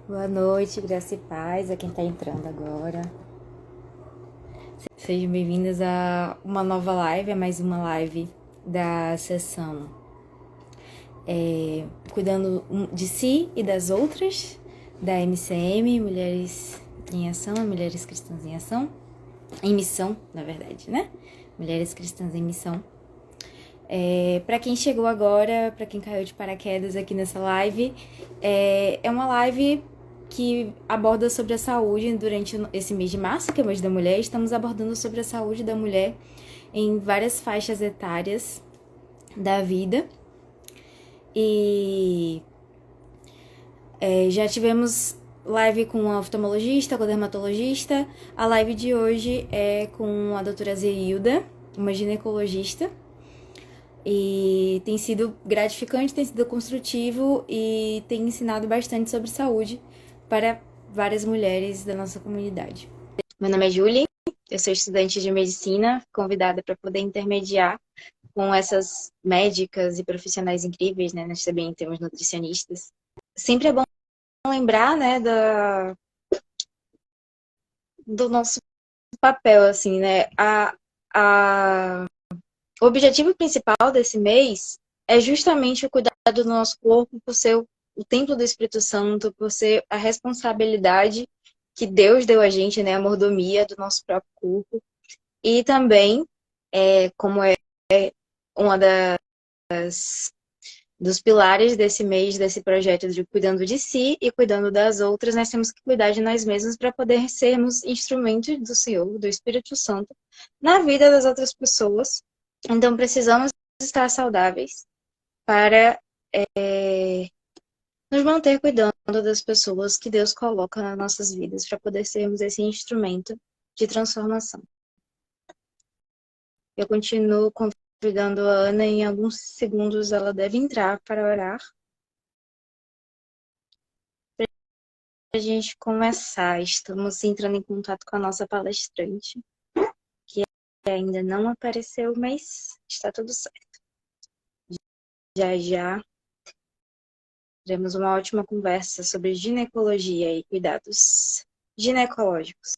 Boa noite, graça e paz a quem está entrando agora. Sejam bem-vindas a uma nova live, a mais uma live da sessão Cuidando de Si e das Outras, da MCM, Mulheres em Ação, Mulheres Cristãs em Ação, em Missão, na verdade, né? Mulheres Cristãs em Missão. Para quem chegou agora, para quem caiu de paraquedas aqui nessa live, é uma live que aborda sobre a saúde durante esse mês de março, que é o mês da mulher. Estamos abordando sobre a saúde da mulher em várias faixas etárias da vida. E já tivemos live com a oftalmologista, com a dermatologista. A live de hoje é com a doutora Zeilda, uma ginecologista. E tem sido gratificante, tem sido construtivo e tem ensinado bastante sobre saúde para várias mulheres da nossa comunidade. Meu nome é Julie, eu sou estudante de medicina, convidada para poder intermediar com essas médicas e profissionais incríveis, né? Nós também temos nutricionistas. Sempre é bom lembrar, né, do nosso papel, assim, né? O objetivo principal desse mês é justamente o cuidado do nosso corpo por ser o templo do Espírito Santo, por ser a responsabilidade que Deus deu a gente, né, a mordomia do nosso próprio corpo. E também, como é uma dos pilares desse mês, desse projeto de cuidando de si e cuidando das outras, nós temos que cuidar de nós mesmos para poder sermos instrumentos do Senhor, do Espírito Santo, na vida das outras pessoas. Então, precisamos estar saudáveis para nos manter cuidando das pessoas que Deus coloca nas nossas vidas, para poder sermos esse instrumento de transformação. Eu continuo convidando a Ana, em alguns segundos ela deve entrar para orar. Para a gente começar, estamos entrando em contato com a nossa palestrante, que ainda não apareceu, mas está tudo certo. Já teremos uma ótima conversa sobre ginecologia e cuidados ginecológicos.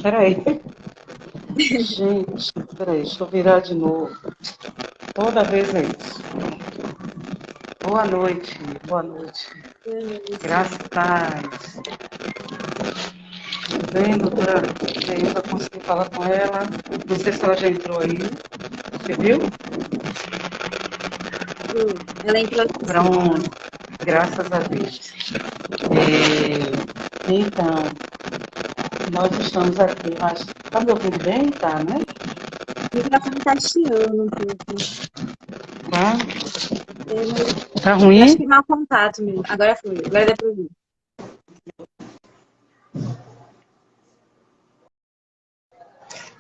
Peraí. Gente, peraí, deixa eu virar de novo. Toda vez é isso. Boa noite, boa noite. Graças a Deus. Tudo bem, doutora? Eu consegui falar com ela. Não sei se ela já entrou aí. Você viu? Ela entrou. Pronto. Graças a Deus. Então, nós estamos aqui, mas está me ouvindo bem? Tá, né? O microfone está chiando um pouco. Tá? Tá ruim? Eu acho que mau contato mesmo. Agora foi, agora dá para ouvir.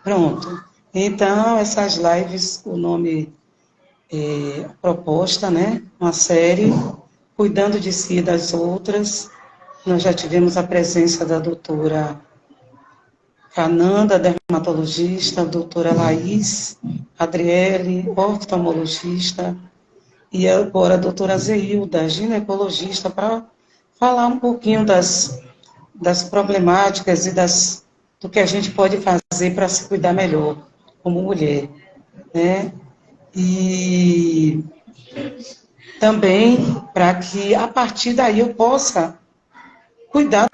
Pronto. Então, essas lives, o nome proposta, né? Uma série, cuidando de si e das outras. Nós já tivemos a presença da doutora Cananda, dermatologista, a doutora Laís, Adriele, oftalmologista, e agora a doutora Zeilda, ginecologista, para falar um pouquinho das problemáticas e do que a gente pode fazer para se cuidar melhor como mulher, né? E também para que a partir daí eu possa cuidar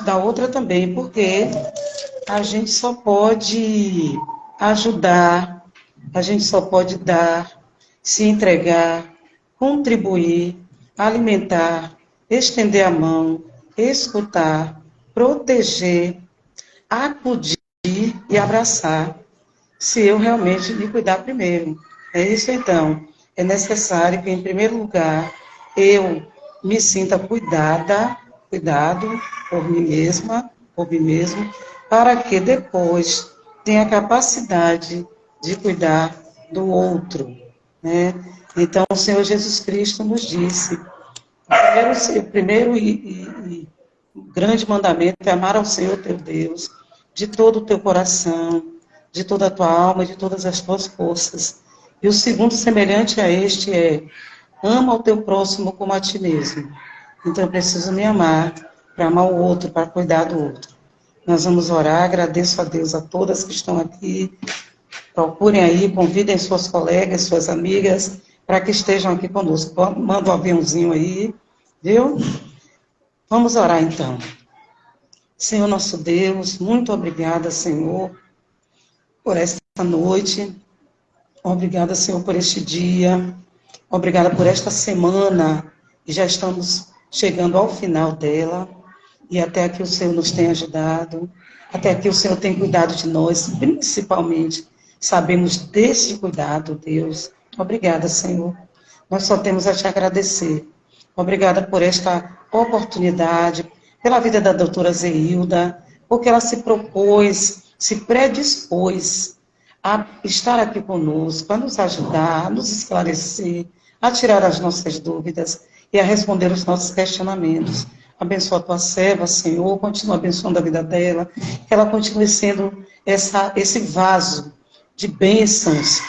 da outra também, porque a gente só pode ajudar, a gente só pode dar, se entregar, contribuir, alimentar, estender a mão, escutar, proteger, acudir e abraçar, se eu realmente me cuidar primeiro. É isso então. É necessário que, em primeiro lugar, eu me sinta cuidado por mim mesma, por mim mesmo, para que depois tenha a capacidade de cuidar do outro, né? Então, o Senhor Jesus Cristo nos disse, o primeiro e grande mandamento é amar ao Senhor teu Deus de todo o teu coração, de toda a tua alma, de todas as tuas forças. E o segundo, semelhante a este, é ama o teu próximo como a ti mesmo. Então eu preciso me amar para amar o outro, para cuidar do outro. Nós vamos orar, agradeço a Deus a todas que estão aqui. Procurem aí, convidem suas colegas, suas amigas, para que estejam aqui conosco. Manda um aviãozinho aí, viu? Vamos orar então. Senhor nosso Deus, muito obrigada, Senhor, por esta noite. Obrigada, Senhor, por este dia. Obrigada por esta semana. E já estamos chegando ao final dela. E até aqui o Senhor nos tem ajudado. Até aqui o Senhor tem cuidado de nós, principalmente. Sabemos desse cuidado, Deus. Obrigada, Senhor. Nós só temos a te agradecer. Obrigada por esta oportunidade, pela vida da doutora Zeilda, porque ela se propôs, se predispôs a estar aqui conosco, a nos ajudar, a nos esclarecer, a tirar as nossas dúvidas e a responder os nossos questionamentos. Abençoa a tua serva, Senhor, continua abençoando a vida dela, que ela continue sendo esse vaso de bênçãos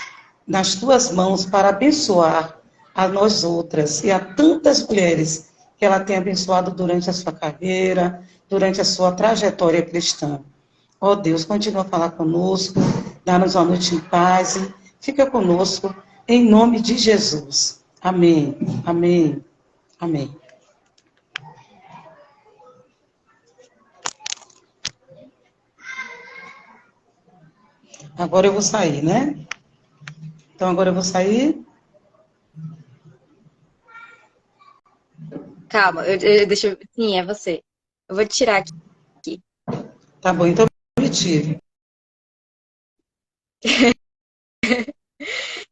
nas tuas mãos para abençoar a nós outras e a tantas mulheres que ela tem abençoado durante a sua carreira, durante a sua trajetória cristã. Ó Deus, continua a falar conosco, dá-nos uma noite em paz, e fica conosco, em nome de Jesus. Amém, amém, amém. Agora eu vou sair, né? Então agora eu vou sair. Calma, deixa eu... Sim, é você. Eu vou tirar aqui. Tá bom, então eu me tiro.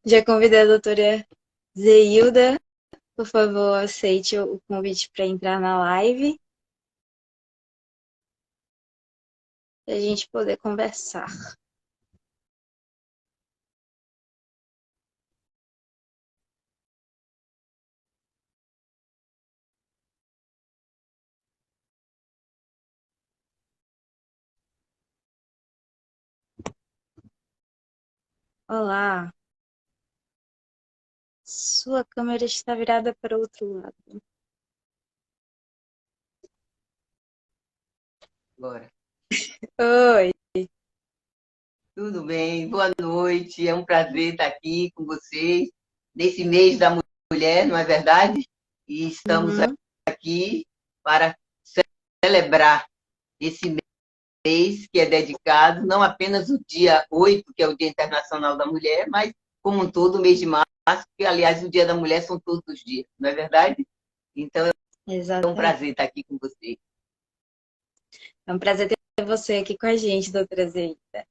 Já convidei a doutora Zeilda. Por favor, aceite o convite para entrar na live. Para a gente poder conversar. Olá. Sua câmera está virada para o outro lado. Agora. Oi. Tudo bem? Boa noite. É um prazer estar aqui com vocês nesse mês da mulher, não é verdade? E estamos aqui para celebrar esse mês que é dedicado não apenas o dia 8, que é o Dia Internacional da Mulher, mas como um todo o mês de março, que aliás o Dia da Mulher são todos os dias, não é verdade? Então é um prazer estar aqui com vocês. É um prazer ter você aqui com a gente, doutora Zeilda. A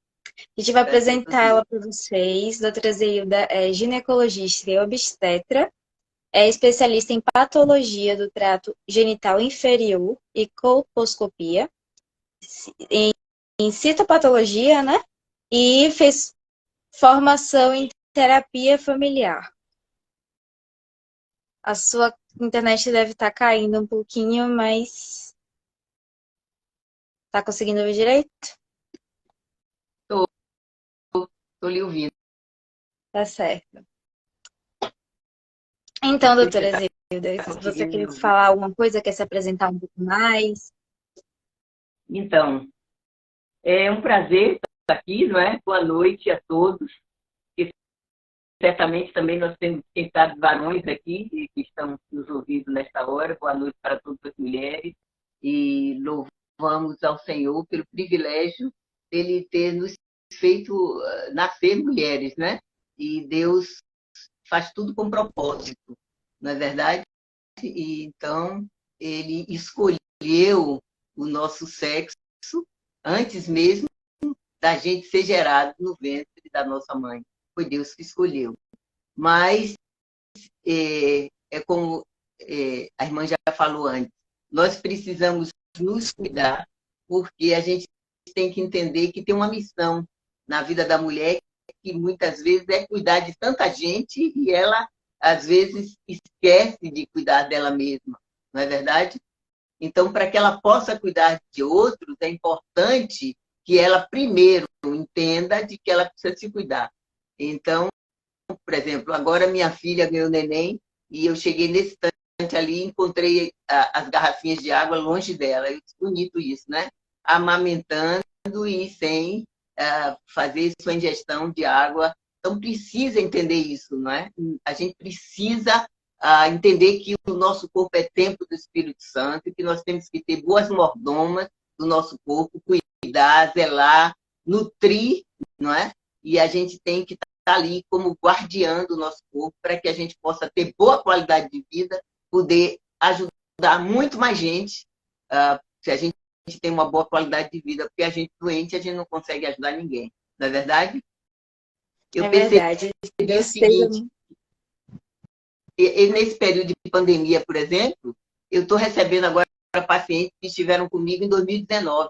gente vai apresentar ela para vocês. Doutora Zeilda é ginecologista e obstetra, é especialista em patologia do trato genital inferior e colposcopia, em citopatologia, né? E fez formação em terapia familiar. A sua internet deve estar caindo um pouquinho, mas tá conseguindo ouvir direito? Estou lhe ouvindo. Tá certo. Então, doutora Zeilda, se você quer falar alguma coisa, quer se apresentar um pouco mais? Então, é um prazer estar aqui, não é? Boa noite a todos. E certamente também nós temos, quem sabe, varões aqui que estão nos ouvindo nesta hora. Boa noite para todas as mulheres. E louvamos ao Senhor pelo privilégio dele ter nos feito nascer mulheres, né? E Deus faz tudo com propósito, não é verdade? E então, ele escolheu o nosso sexo antes mesmo da gente ser gerado no ventre da nossa mãe. Foi Deus que escolheu. Mas, como a irmã já falou antes, nós precisamos nos cuidar, porque a gente tem que entender que tem uma missão na vida da mulher que muitas vezes é cuidar de tanta gente e ela, às vezes, esquece de cuidar dela mesma, não é verdade? Então, para que ela possa cuidar de outros, é importante que ela primeiro entenda de que ela precisa se cuidar. Então, por exemplo, agora minha filha ganhou neném e eu cheguei nesse ali, encontrei as garrafinhas de água longe dela. Eu disse, bonito isso, né? Amamentando e sem fazer sua ingestão de água. Então, precisa entender isso, não é? A gente precisa entender que o nosso corpo é templo do Espírito Santo e que nós temos que ter boas mordomas do nosso corpo, cuidar, zelar, nutrir, não é? E a gente tem que estar ali como guardiã do nosso corpo para que a gente possa ter boa qualidade de vida, poder ajudar muito mais gente, se a gente tem uma boa qualidade de vida, porque a gente doente, a gente não consegue ajudar ninguém. Não é verdade? É verdade. O seguinte, nesse período de pandemia, por exemplo, eu estou recebendo agora pacientes que estiveram comigo em 2019.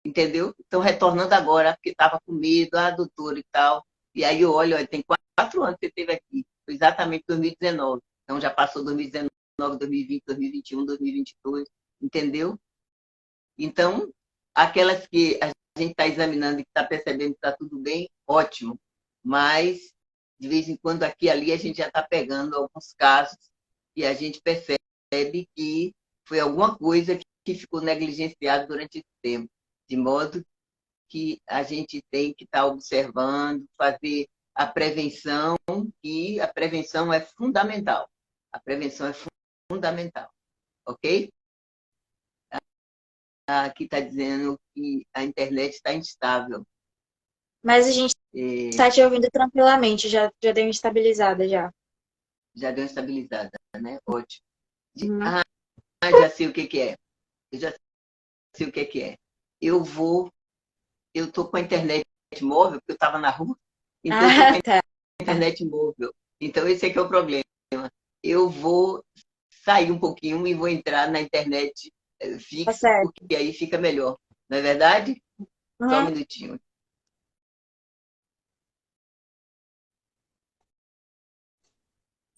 Entendeu? Estão retornando agora, porque estava com medo, doutora e tal. E aí eu olho, tem 4 anos que você esteve aqui. Foi exatamente 2019. Então já passou 2019, 2020, 2021, 2022. Entendeu? Então, aquelas que a gente está examinando e que está percebendo que está tudo bem, ótimo. Mas, de vez em quando, aqui e ali, a gente já está pegando alguns casos e a gente percebe que foi alguma coisa que ficou negligenciada durante esse tempo. De modo que a gente tem que estar observando, fazer a prevenção, e a prevenção é fundamental. A prevenção é fundamental. Ok? Aqui está dizendo que a internet está instável. Mas a gente está te ouvindo tranquilamente, já deu uma estabilizada já. Já deu uma estabilizada, né? Ótimo. Já sei o que é. Eu já sei o que é. Eu estou com a internet móvel, porque eu estava na rua, então eu estou com a internet móvel. Então esse é o problema. Eu vou sair um pouquinho e vou entrar na internet fixa, porque aí fica melhor. Não é verdade? Só um minutinho.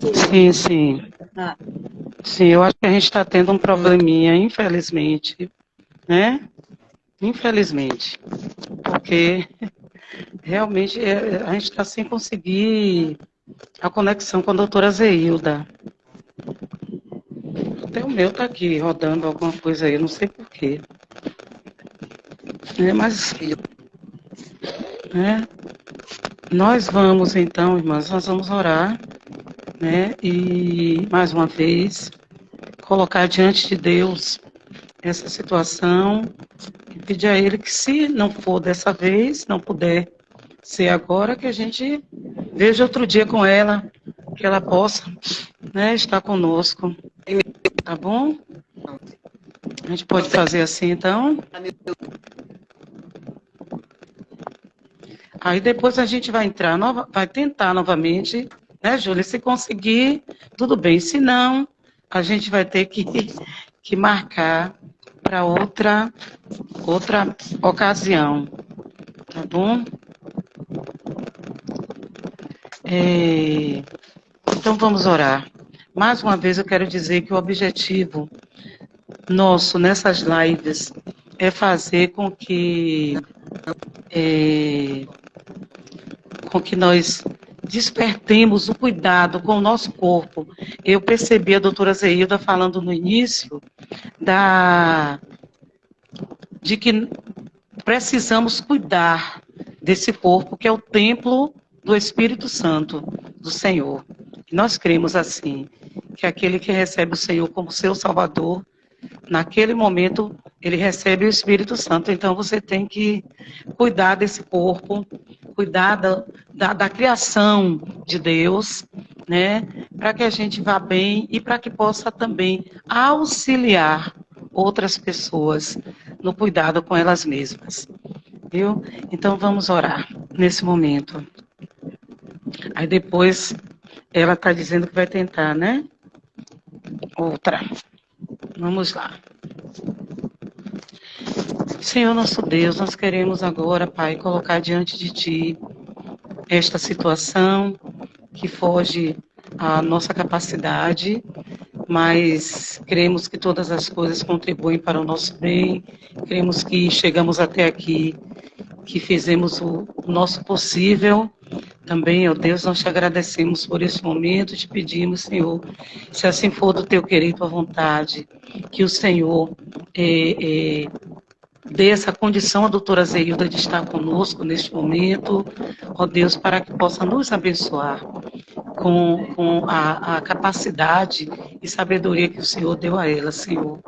Sim, sim. Sim, eu acho que a gente está tendo um probleminha, infelizmente, né? Infelizmente. Porque realmente a gente está sem conseguir a conexão com a doutora Zeilda. Até o meu está aqui rodando alguma coisa aí, não sei porquê. Mas nós vamos então, irmãs, nós vamos orar, né? E mais uma vez colocar diante de Deus essa situação e pedir a Ele que, se não for dessa vez, não puder ser agora, que a gente veja outro dia com ela, que ela possa, né, estar conosco. Tá bom? A gente pode fazer assim, então? Aí depois a gente vai entrar, vai tentar novamente, né, Júlia? Se conseguir, tudo bem. Se não, a gente vai ter que marcar para outra ocasião. Tá bom? Então vamos orar. Mais uma vez eu quero dizer que o objetivo nosso nessas lives é fazer com que nós despertemos o cuidado com o nosso corpo. Eu percebi a doutora Zeilda falando no início de que precisamos cuidar desse corpo, que é o templo do Espírito Santo, do Senhor. E nós cremos assim, que aquele que recebe o Senhor como seu Salvador, naquele momento, ele recebe o Espírito Santo. Então, você tem que cuidar desse corpo, cuidar da criação de Deus, né? Para que a gente vá bem e para que possa também auxiliar outras pessoas no cuidado com elas mesmas. Viu? Então, vamos orar nesse momento. Aí depois, ela está dizendo que vai tentar, né? Outra. Vamos lá. Senhor nosso Deus, nós queremos agora, Pai, colocar diante de Ti esta situação que foge à nossa capacidade, mas cremos que todas as coisas contribuem para o nosso bem, cremos que chegamos até aqui, que fizemos o nosso possível, Também, ó Deus, nós te agradecemos por esse momento, te pedimos, Senhor, se assim for do teu querer e tua vontade, que o Senhor dê essa condição à doutora Zeilda de estar conosco neste momento, ó Deus, para que possa nos abençoar com a capacidade e sabedoria que o Senhor deu a ela, Senhor.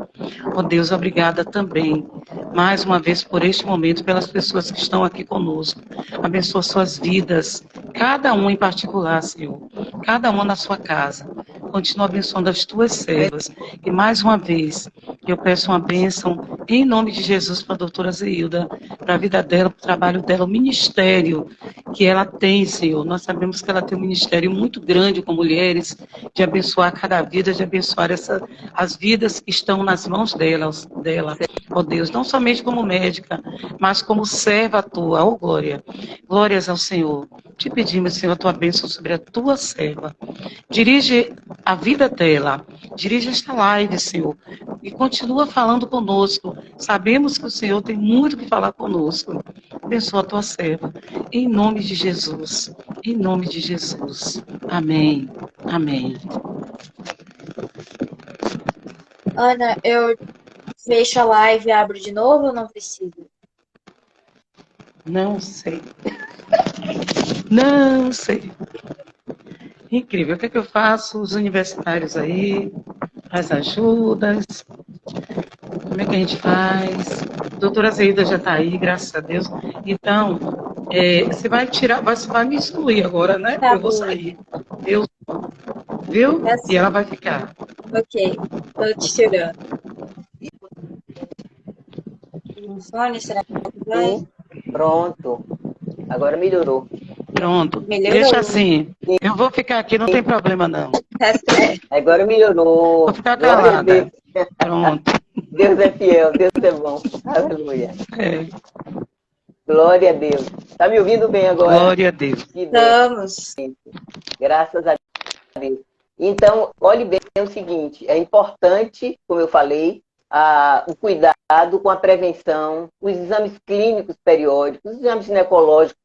Ó Deus, obrigada também, mais uma vez, por este momento, pelas pessoas que estão aqui conosco. Abençoa suas vidas, cada um em particular, Senhor, cada um na sua casa. Continua abençoando as tuas servas. E mais uma vez, eu peço uma bênção em nome de Jesus para a doutora Zeilda, para a vida dela, para o trabalho dela, o ministério que ela tem, Senhor. Nós sabemos que ela tem um ministério muito grande com mulheres, de abençoar cada vida, de abençoar as vidas que estão nas mãos dela, ó Deus, não somente como médica, mas como serva tua, ó glória. Glórias ao Senhor. Te pedimos, Senhor, a tua bênção sobre a tua serva. Dirige a vida dela, dirige esta live, Senhor, e continua falando conosco. Sabemos que o Senhor tem muito que falar conosco. Abençoa a tua serva, em nome de Jesus, em nome de Jesus. Amém, amém. Ana, eu fecho a live e abro de novo ou não preciso? Não sei. Não sei. Incrível. O que é que eu faço? Os universitários aí, as ajudas. Como é que a gente faz? A doutora Zeilda já está aí, graças a Deus. Então, você vai tirar, você vai me excluir agora, né? Tá Eu vou bom. sair. Eu, viu? Tá certo. E ela vai ficar. Ok, tô te tirando. O fone, será que vai? Pronto. Agora melhorou. Pronto. Melhorou. Deixa assim. Eu vou ficar aqui, não tem problema não. Tá certo. Agora melhorou. Vou ficar Glória a Deus. calada. Pronto. Deus é fiel, Deus é bom. Aleluia. É. Glória a Deus. Tá me ouvindo bem agora? Glória a Deus. Que Deus. Estamos. Graças a Deus. Então, olhe bem o seguinte, é importante, como eu falei, o cuidado com a prevenção, os exames clínicos periódicos, os exames ginecológicos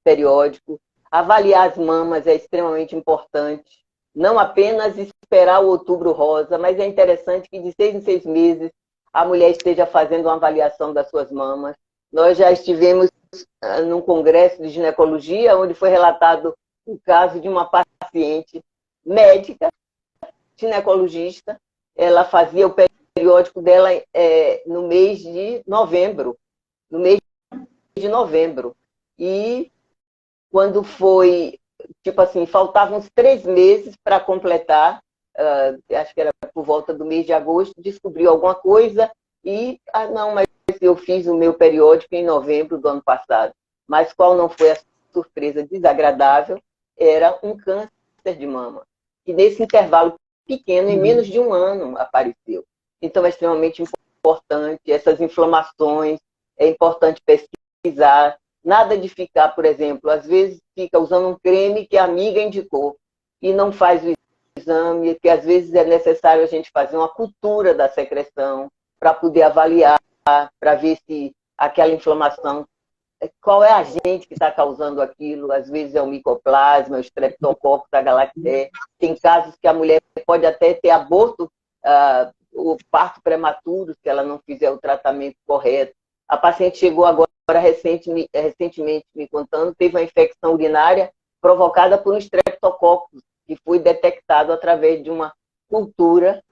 periódicos, avaliar as mamas é extremamente importante, não apenas esperar o outubro rosa, mas é interessante que de 6 em 6 meses a mulher esteja fazendo uma avaliação das suas mamas. Nós já estivemos num congresso de ginecologia, onde foi relatado o caso de uma paciente médica, ginecologista, ela fazia o periódico dela no mês de novembro. E quando foi, tipo assim, faltavam uns 3 meses para completar, acho que era por volta do mês de agosto, descobriu alguma coisa e, não, mas eu fiz o meu periódico em novembro do ano passado. Mas qual não foi a surpresa desagradável? Era um câncer de mama, que nesse intervalo pequeno, em menos de um ano, apareceu. Então, é extremamente importante essas inflamações, é importante pesquisar, nada de ficar, por exemplo, às vezes fica usando um creme que a amiga indicou e não faz o exame, que às vezes é necessário a gente fazer uma cultura da secreção para poder avaliar, para ver se aquela inflamação, qual é a agente que está causando aquilo, às vezes é o micoplasma, o streptococcus, a galacté. Tem casos que a mulher pode até ter aborto, o parto prematuro, se ela não fizer o tratamento correto. A paciente chegou agora recentemente me contando, teve uma infecção urinária provocada por um streptococcus, que foi detectado através de uma cultura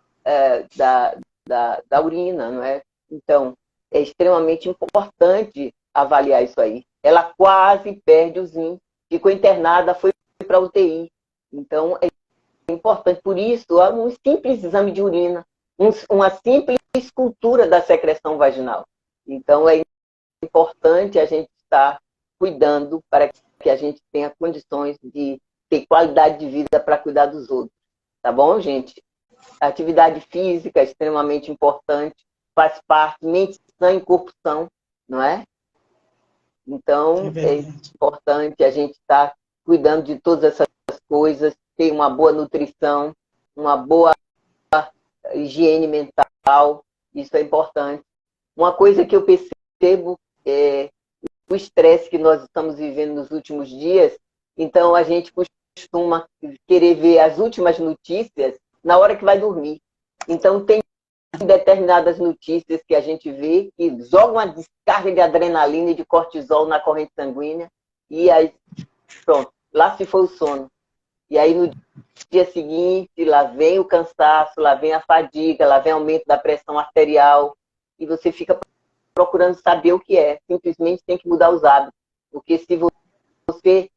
da urina, não é? Então, é extremamente importante avaliar isso aí. Ela quase perde os rins, ficou internada, foi para UTI. Então, é importante. Por isso, um simples exame de urina, uma simples cultura da secreção vaginal. Então, é importante a gente estar cuidando para que a gente tenha condições de ter qualidade de vida para cuidar dos outros. Tá bom, gente? A atividade física é extremamente importante, faz parte, mente sã e corpo são, não é? Então, é importante a gente estar cuidando de todas essas coisas, ter uma boa nutrição, uma boa higiene mental, isso é importante. Uma coisa que eu percebo é o estresse que nós estamos vivendo nos últimos dias, Então, a gente costuma querer ver as últimas notícias na hora que vai dormir. Então, tem determinadas notícias que a gente vê que jogam uma descarga de adrenalina e de cortisol na corrente sanguínea e aí, pronto, lá se foi o sono. E aí, no dia seguinte, lá vem o cansaço, lá vem a fadiga, lá vem o aumento da pressão arterial e você fica procurando saber o que é. Simplesmente tem que mudar os hábitos. Porque se você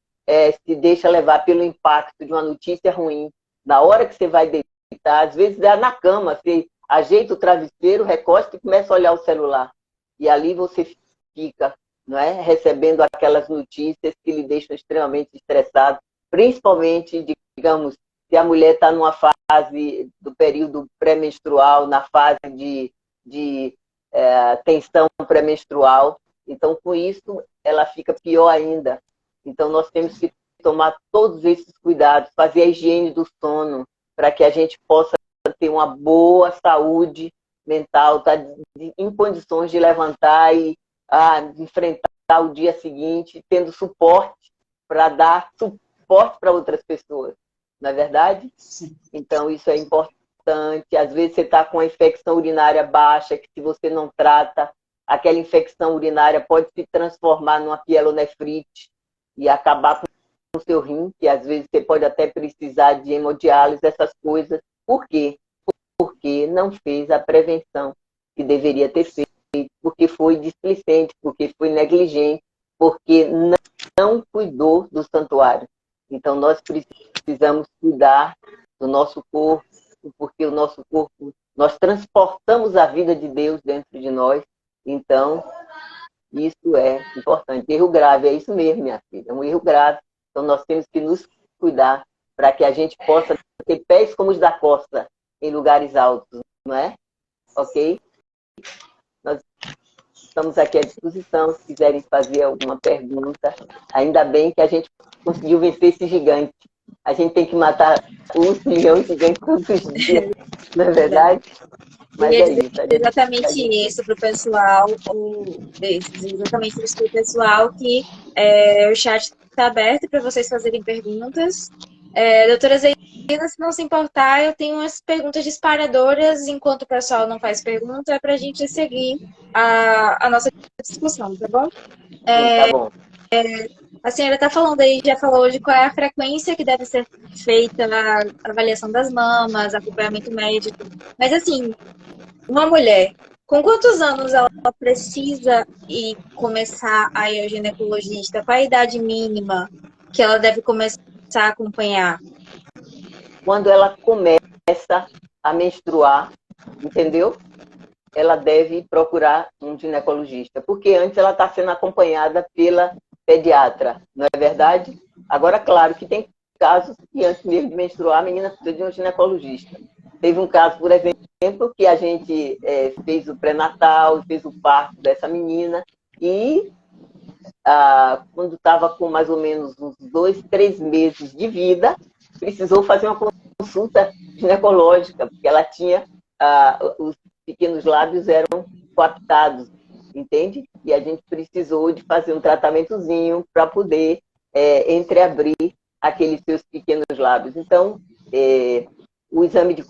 se deixa levar pelo impacto de uma notícia ruim, na hora que você vai deitar, às vezes é na cama, você ajeita o travesseiro, recosta e começa a olhar o celular. E ali você fica, não é, recebendo aquelas notícias que lhe deixam extremamente estressado, principalmente, digamos, se a mulher está numa fase do período pré-menstrual, na fase de tensão pré-menstrual. Então, com isso, ela fica pior ainda. Então, nós temos que tomar todos esses cuidados, fazer a higiene do sono, para que a gente possa ter uma boa saúde mental, tá em condições de levantar e enfrentar o dia seguinte, tendo suporte para dar suporte para outras pessoas. Não é verdade? Sim. Então, isso é importante. Às vezes você está com a infecção urinária baixa, que se você não trata, aquela infecção urinária pode se transformar numa pielonefrite e acabar com o seu rim, que às vezes você pode até precisar de hemodiálise, essas coisas. Por quê? Porque não fez a prevenção que deveria ter feito, porque foi displicente, porque foi negligente, porque não cuidou do santuário. Então, nós precisamos cuidar do nosso corpo, porque o nosso corpo, nós transportamos a vida de Deus dentro de nós. Então, isso é importante. Erro grave, é isso mesmo, minha filha, é um erro grave. Então, nós temos que nos cuidar para que a gente possa ter pés como os da costa em lugares altos, não é? Ok? Nós estamos aqui à disposição, se quiserem fazer alguma pergunta. Ainda bem que a gente conseguiu vencer esse gigante. A gente tem que matar um milhão de gigantes todos os dias, não é verdade? Mas é isso. Exatamente isso para o pessoal, exatamente isso para o pessoal, que o chat está aberto para vocês fazerem perguntas. Doutora Zeina, se não se importar, eu tenho umas perguntas disparadoras, enquanto o pessoal não faz pergunta, é para a gente seguir a nossa discussão, tá bom? Tá bom. A senhora está falando aí, já falou hoje qual é a frequência que deve ser feita a avaliação das mamas, acompanhamento médico. Mas assim, uma mulher, com quantos anos ela precisa ir começar a ir ao ginecologista? Qual a idade mínima que ela deve começar a acompanhar? Quando ela começa a menstruar, entendeu? Ela deve procurar um ginecologista, porque antes ela está sendo acompanhada pela pediatra, não é verdade? Agora, claro que tem casos que antes mesmo de menstruar, a menina precisa de um ginecologista. Teve um caso, por exemplo, que a gente fez o pré-natal, fez o parto dessa menina, e quando estava com mais ou menos uns 2, 3 meses de vida, precisou fazer uma consulta ginecológica, porque ela tinha, os pequenos lábios eram coaptados, entende? E a gente precisou de fazer um tratamentozinho para poder entreabrir aqueles seus pequenos lábios. Então, o exame de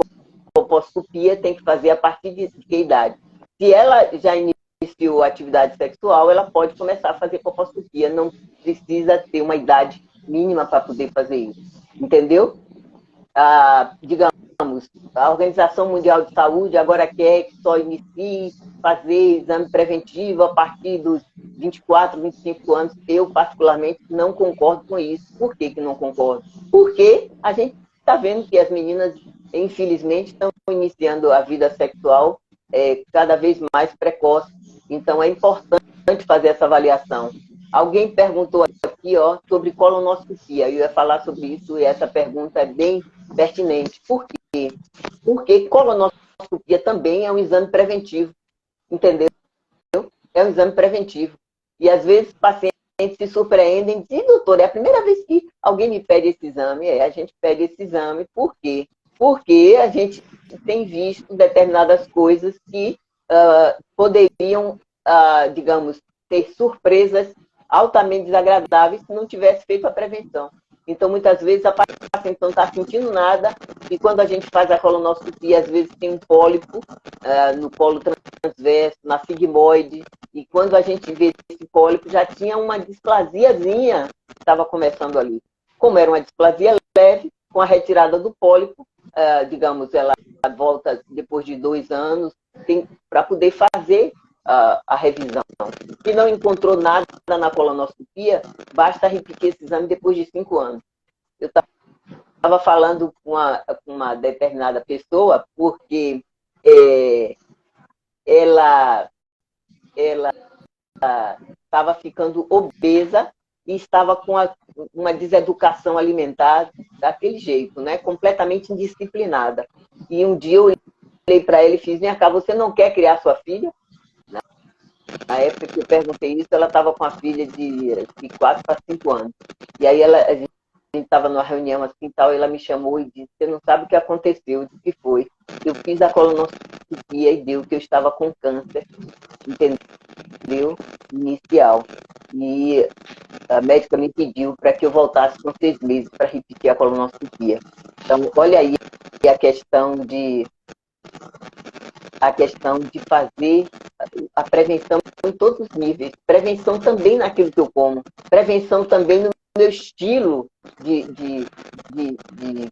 colposcopia tem que fazer a partir de que idade? Se ela já iniciou a atividade sexual, ela pode começar a fazer colposcopia, não precisa ter uma idade mínima para poder fazer isso, entendeu? Digamos, a Organização Mundial de Saúde agora quer que só inicie fazer exame preventivo a partir dos 24, 25 anos. Eu, particularmente, não concordo com isso. Por que não concordo? Porque a gente está vendo que as meninas, infelizmente, estão iniciando a vida sexual cada vez mais precoce. Então, é importante fazer essa avaliação. Alguém perguntou aqui sobre colonoscopia. Eu ia falar sobre isso e essa pergunta é bem pertinente. Por quê? Porque colonoscopia também é um exame preventivo. Entendeu? É um exame preventivo. E, às vezes, pacientes se surpreendem e dizem, doutor, é a primeira vez que alguém me pede esse exame. A gente pede esse exame. Por quê? Porque a gente tem visto determinadas coisas que poderiam, digamos, ter surpresas altamente desagradáveis se não tivesse feito a prevenção. Então, muitas vezes, a paciente não está sentindo nada, e quando a gente faz a colonoscopia, às vezes tem um pólipo no colo transverso, na sigmoide, e quando a gente vê esse pólipo, já tinha uma displasiazinha que estava começando ali. Como era uma displasia leve, com a retirada do pólipo, digamos, ela volta depois de 2 anos, para poder fazer a revisão. Se não encontrou nada na colonoscopia, basta repetir esse exame depois de 5 anos. Eu estava falando com uma determinada pessoa, porque ela estava ficando obesa e estava com uma deseducação alimentar daquele jeito, né? Completamente indisciplinada. E um dia eu olhei para ela e fiz: vem cá, você não quer criar sua filha? Na época que eu perguntei isso, ela estava com a filha de 4 para 5 anos. E aí a gente estava numa reunião assim tal, e ela me chamou e disse: você não sabe o que aconteceu. Eu disse: o que foi? Eu fiz a colonoscopia e deu que eu estava com câncer, entendeu? Inicial. E a médica me pediu para que eu voltasse com 6 meses para repetir a colonoscopia. Então, olha aí a questão de fazer a prevenção em todos os níveis. Prevenção também naquilo que eu como. Prevenção também no meu estilo de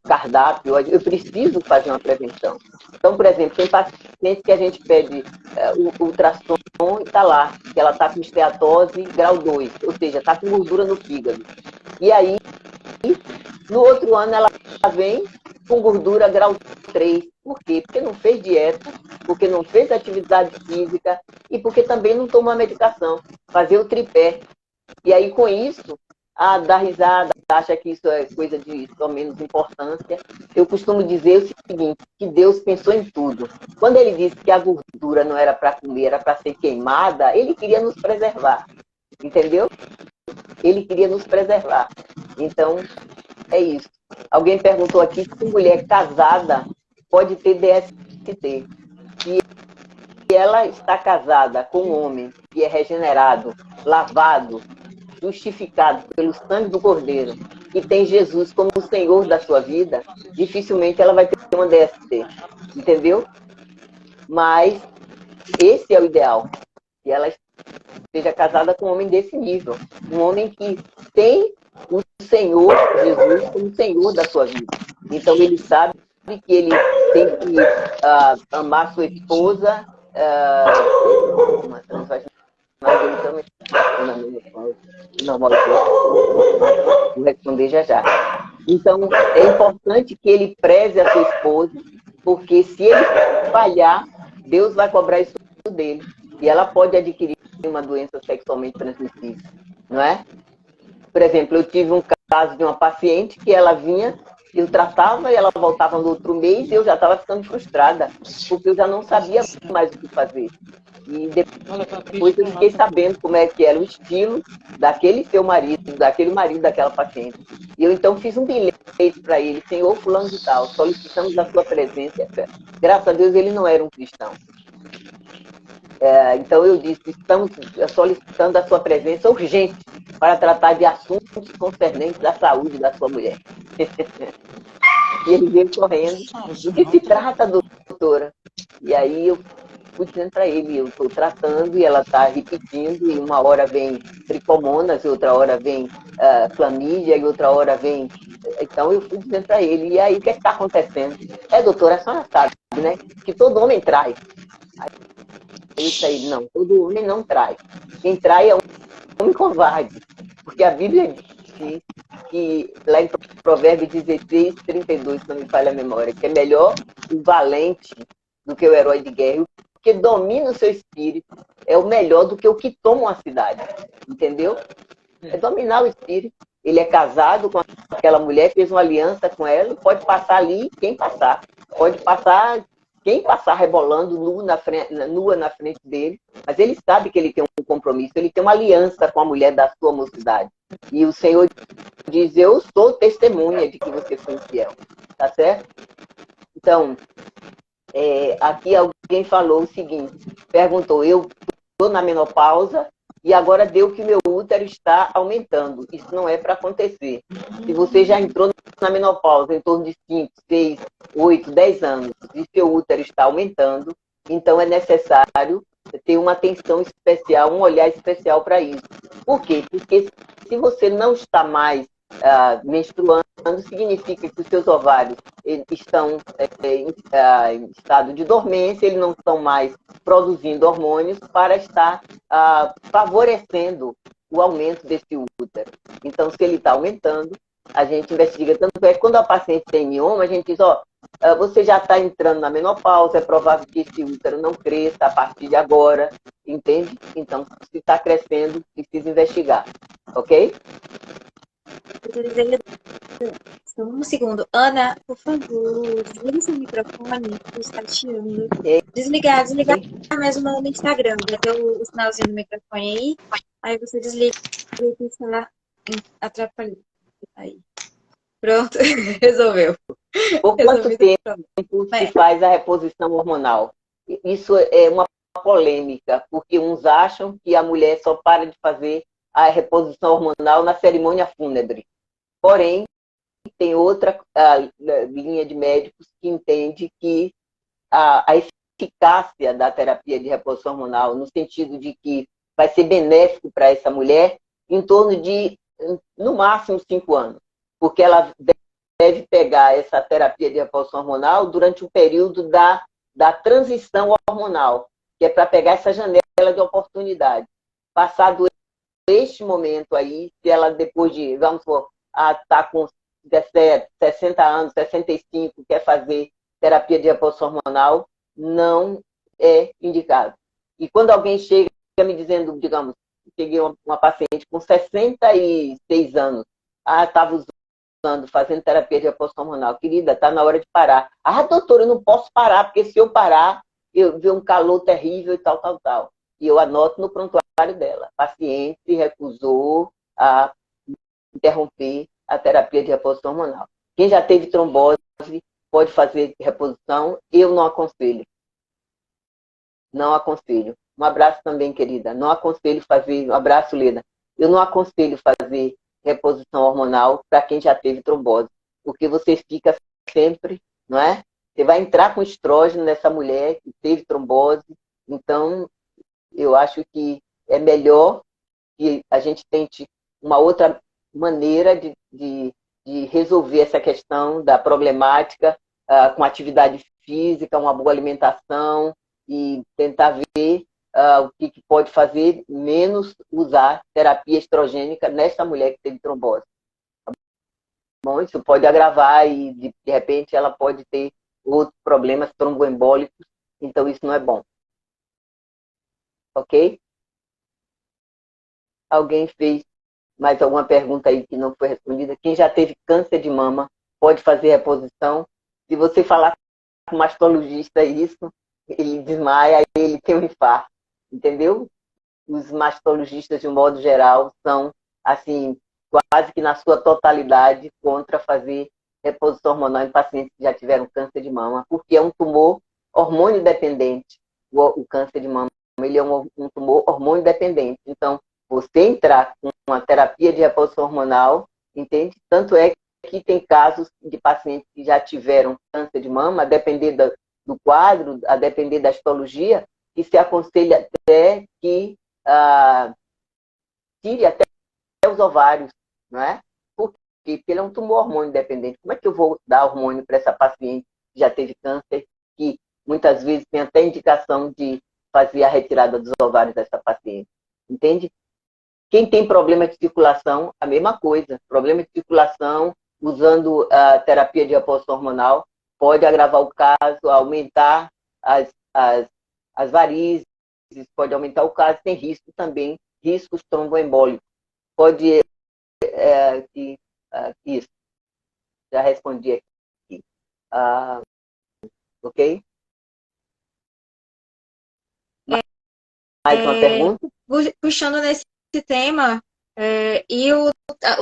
cardápio. Eu preciso fazer uma prevenção. Então, por exemplo, tem pacientes que a gente pede o ultrassom e está lá, que ela está com esteatose grau 2, ou seja, está com gordura no fígado. E aí, no outro ano, ela vem com gordura grau 3. Por quê? Porque não fez dieta, porque não fez atividade física e porque também não tomou a medicação. Fazer o tripé. E aí, com isso, dá risada, acha que isso é coisa de só menos importância. Eu costumo dizer o seguinte, que Deus pensou em tudo. Quando ele disse que a gordura não era para comer, era para ser queimada, ele queria nos preservar. Entendeu? Ele queria nos preservar. Então, é isso. Alguém perguntou aqui se mulher casada pode ter DST. Se ela está casada com um homem que é regenerado, lavado, justificado pelo sangue do Cordeiro, e tem Jesus como o Senhor da sua vida, dificilmente ela vai ter uma DST. Entendeu? Mas esse é o ideal. Que ela seja casada com um homem desse nível. Um homem que tem o Senhor Jesus como Senhor da sua vida. Então ele sabe que ele tem que amar sua esposa, vou responder já. Então é importante que ele preze a sua esposa, porque se ele falhar, Deus vai cobrar isso dele. E ela pode adquirir uma doença sexualmente transmissível, não é? Por exemplo, eu tive um caso de uma paciente que ela vinha, eu tratava e ela voltava no outro mês e eu já estava ficando frustrada, porque eu já não sabia mais o que fazer. E depois eu fiquei sabendo como é que era o estilo daquele seu marido, daquele marido daquela paciente. E eu então fiz um bilhete para ele: Senhor fulano de tal, solicitamos a sua presença. Graças a Deus ele não era um cristão. Então eu disse: estamos solicitando a sua presença urgente para tratar de assuntos concernentes à saúde da sua mulher. E ele veio correndo: do que se trata, doutora? E aí eu fui dizendo para ele: eu estou tratando, e ela está repetindo, e uma hora vem tricomonas, e outra hora vem clamídia, e outra hora vem... Então eu fui dizendo para ele: e aí o que está acontecendo? Doutora, a senhora sabe, né, que todo homem trai. Isso aí, não, todo homem não trai. Quem trai é um homem covarde. Porque a Bíblia diz que, lá em Provérbios 16, 32, se não me falha a memória, que é melhor o valente do que o herói de guerra. O que domina o seu espírito é o melhor do que o que toma uma cidade. Entendeu? É dominar o espírito. Ele é casado com aquela mulher, fez uma aliança com ela, pode passar ali quem passar. Pode passar... Quem passar rebolando nua na frente dele, mas ele sabe que ele tem um compromisso, ele tem uma aliança com a mulher da sua mocidade. E o Senhor diz: eu sou testemunha de que você foi infiel. Tá certo? Então, aqui alguém falou o seguinte, perguntou: eu estou na menopausa e agora deu que meu útero útero está aumentando. Isso não é para acontecer. Se você já entrou na menopausa em torno de 5, 6, 8, 10 anos e seu útero está aumentando, então é necessário ter uma atenção especial, um olhar especial para isso. Por quê? Porque se você não está mais menstruando, significa que os seus ovários estão em estado de dormência, eles não estão mais produzindo hormônios para estar favorecendo o aumento desse útero. Então, se ele está aumentando, a gente investiga. Tanto é que quando a paciente tem mioma, a gente diz, você já está entrando na menopausa, é provável que esse útero não cresça a partir de agora, entende? Então, se está crescendo, precisa investigar, ok? Só um segundo. Ana, por favor, desliga seu microfone, que está chiando. Desligar mesmo no Instagram. Vai ter o sinalzinho do microfone aí. Aí você desliga e está atrapalhando. Aí. Pronto, resolveu. Por quanto tempo se faz a reposição hormonal? Isso é uma polêmica, porque uns acham que a mulher só para de fazer a reposição hormonal na cerimônia fúnebre. Porém, tem outra linha de médicos que entende que a eficácia da terapia de reposição hormonal, no sentido de que vai ser benéfico para essa mulher, em torno de, no máximo, 5 anos. Porque ela deve pegar essa terapia de reposição hormonal durante o período da transição hormonal, que é para pegar essa janela de oportunidade. Passado este momento aí, se ela depois de, vamos supor, está com 17, 60 anos, 65, quer fazer terapia de reposição hormonal, não é indicado. E quando alguém chega me dizendo, digamos, peguei uma paciente com 66 anos, estava usando, fazendo terapia de reposição hormonal, querida, está na hora de parar. Doutora, eu não posso parar, porque se eu parar, eu vejo um calor terrível e tal, tal, tal. E eu anoto no prontuário dela. A paciente se recusou a interromper a terapia de reposição hormonal. Quem já teve trombose pode fazer reposição, eu não aconselho. Não aconselho. Um abraço também, querida. Não aconselho fazer, um abraço, Leda. Eu não aconselho fazer reposição hormonal para quem já teve trombose, porque você fica sempre, não é? Você vai entrar com estrógeno nessa mulher que teve trombose, então eu acho que é melhor que a gente tente uma outra maneira de resolver essa questão da problemática com atividade física, uma boa alimentação e tentar ver o que pode fazer menos usar terapia estrogênica nessa mulher que teve trombose. Tá bom? Isso pode agravar e, de repente, ela pode ter outros problemas tromboembólicos, então isso não é bom. Ok? Alguém fez mais alguma pergunta aí que não foi respondida? Quem já teve câncer de mama pode fazer reposição? Se você falar com o mastologista isso, ele desmaia e ele tem um infarto. Entendeu? Os mastologistas, de um modo geral, são, assim, quase que na sua totalidade contra fazer reposição hormonal em pacientes que já tiveram câncer de mama, porque é um tumor hormônio dependente. O câncer de mama, ele é um tumor hormônio dependente. Então, você entrar com uma terapia de reposição hormonal, entende? Tanto é que tem casos de pacientes que já tiveram câncer de mama, a depender do quadro, a depender da histologia, que se aconselha até que tire até os ovários, não é? Porque ele é um tumor hormônio dependente. Como é que eu vou dar hormônio para essa paciente que já teve câncer, que muitas vezes tem até indicação de fazer a retirada dos ovários dessa paciente? Entende? Quem tem problema de circulação, a mesma coisa. Problema de circulação, usando a terapia de reposição hormonal, pode agravar o caso, aumentar as varizes, pode aumentar o caso, tem risco também, riscos tromboembólicos. Pode, isso, já respondi aqui. Ok? Mais uma pergunta? Puxando nesse tema, e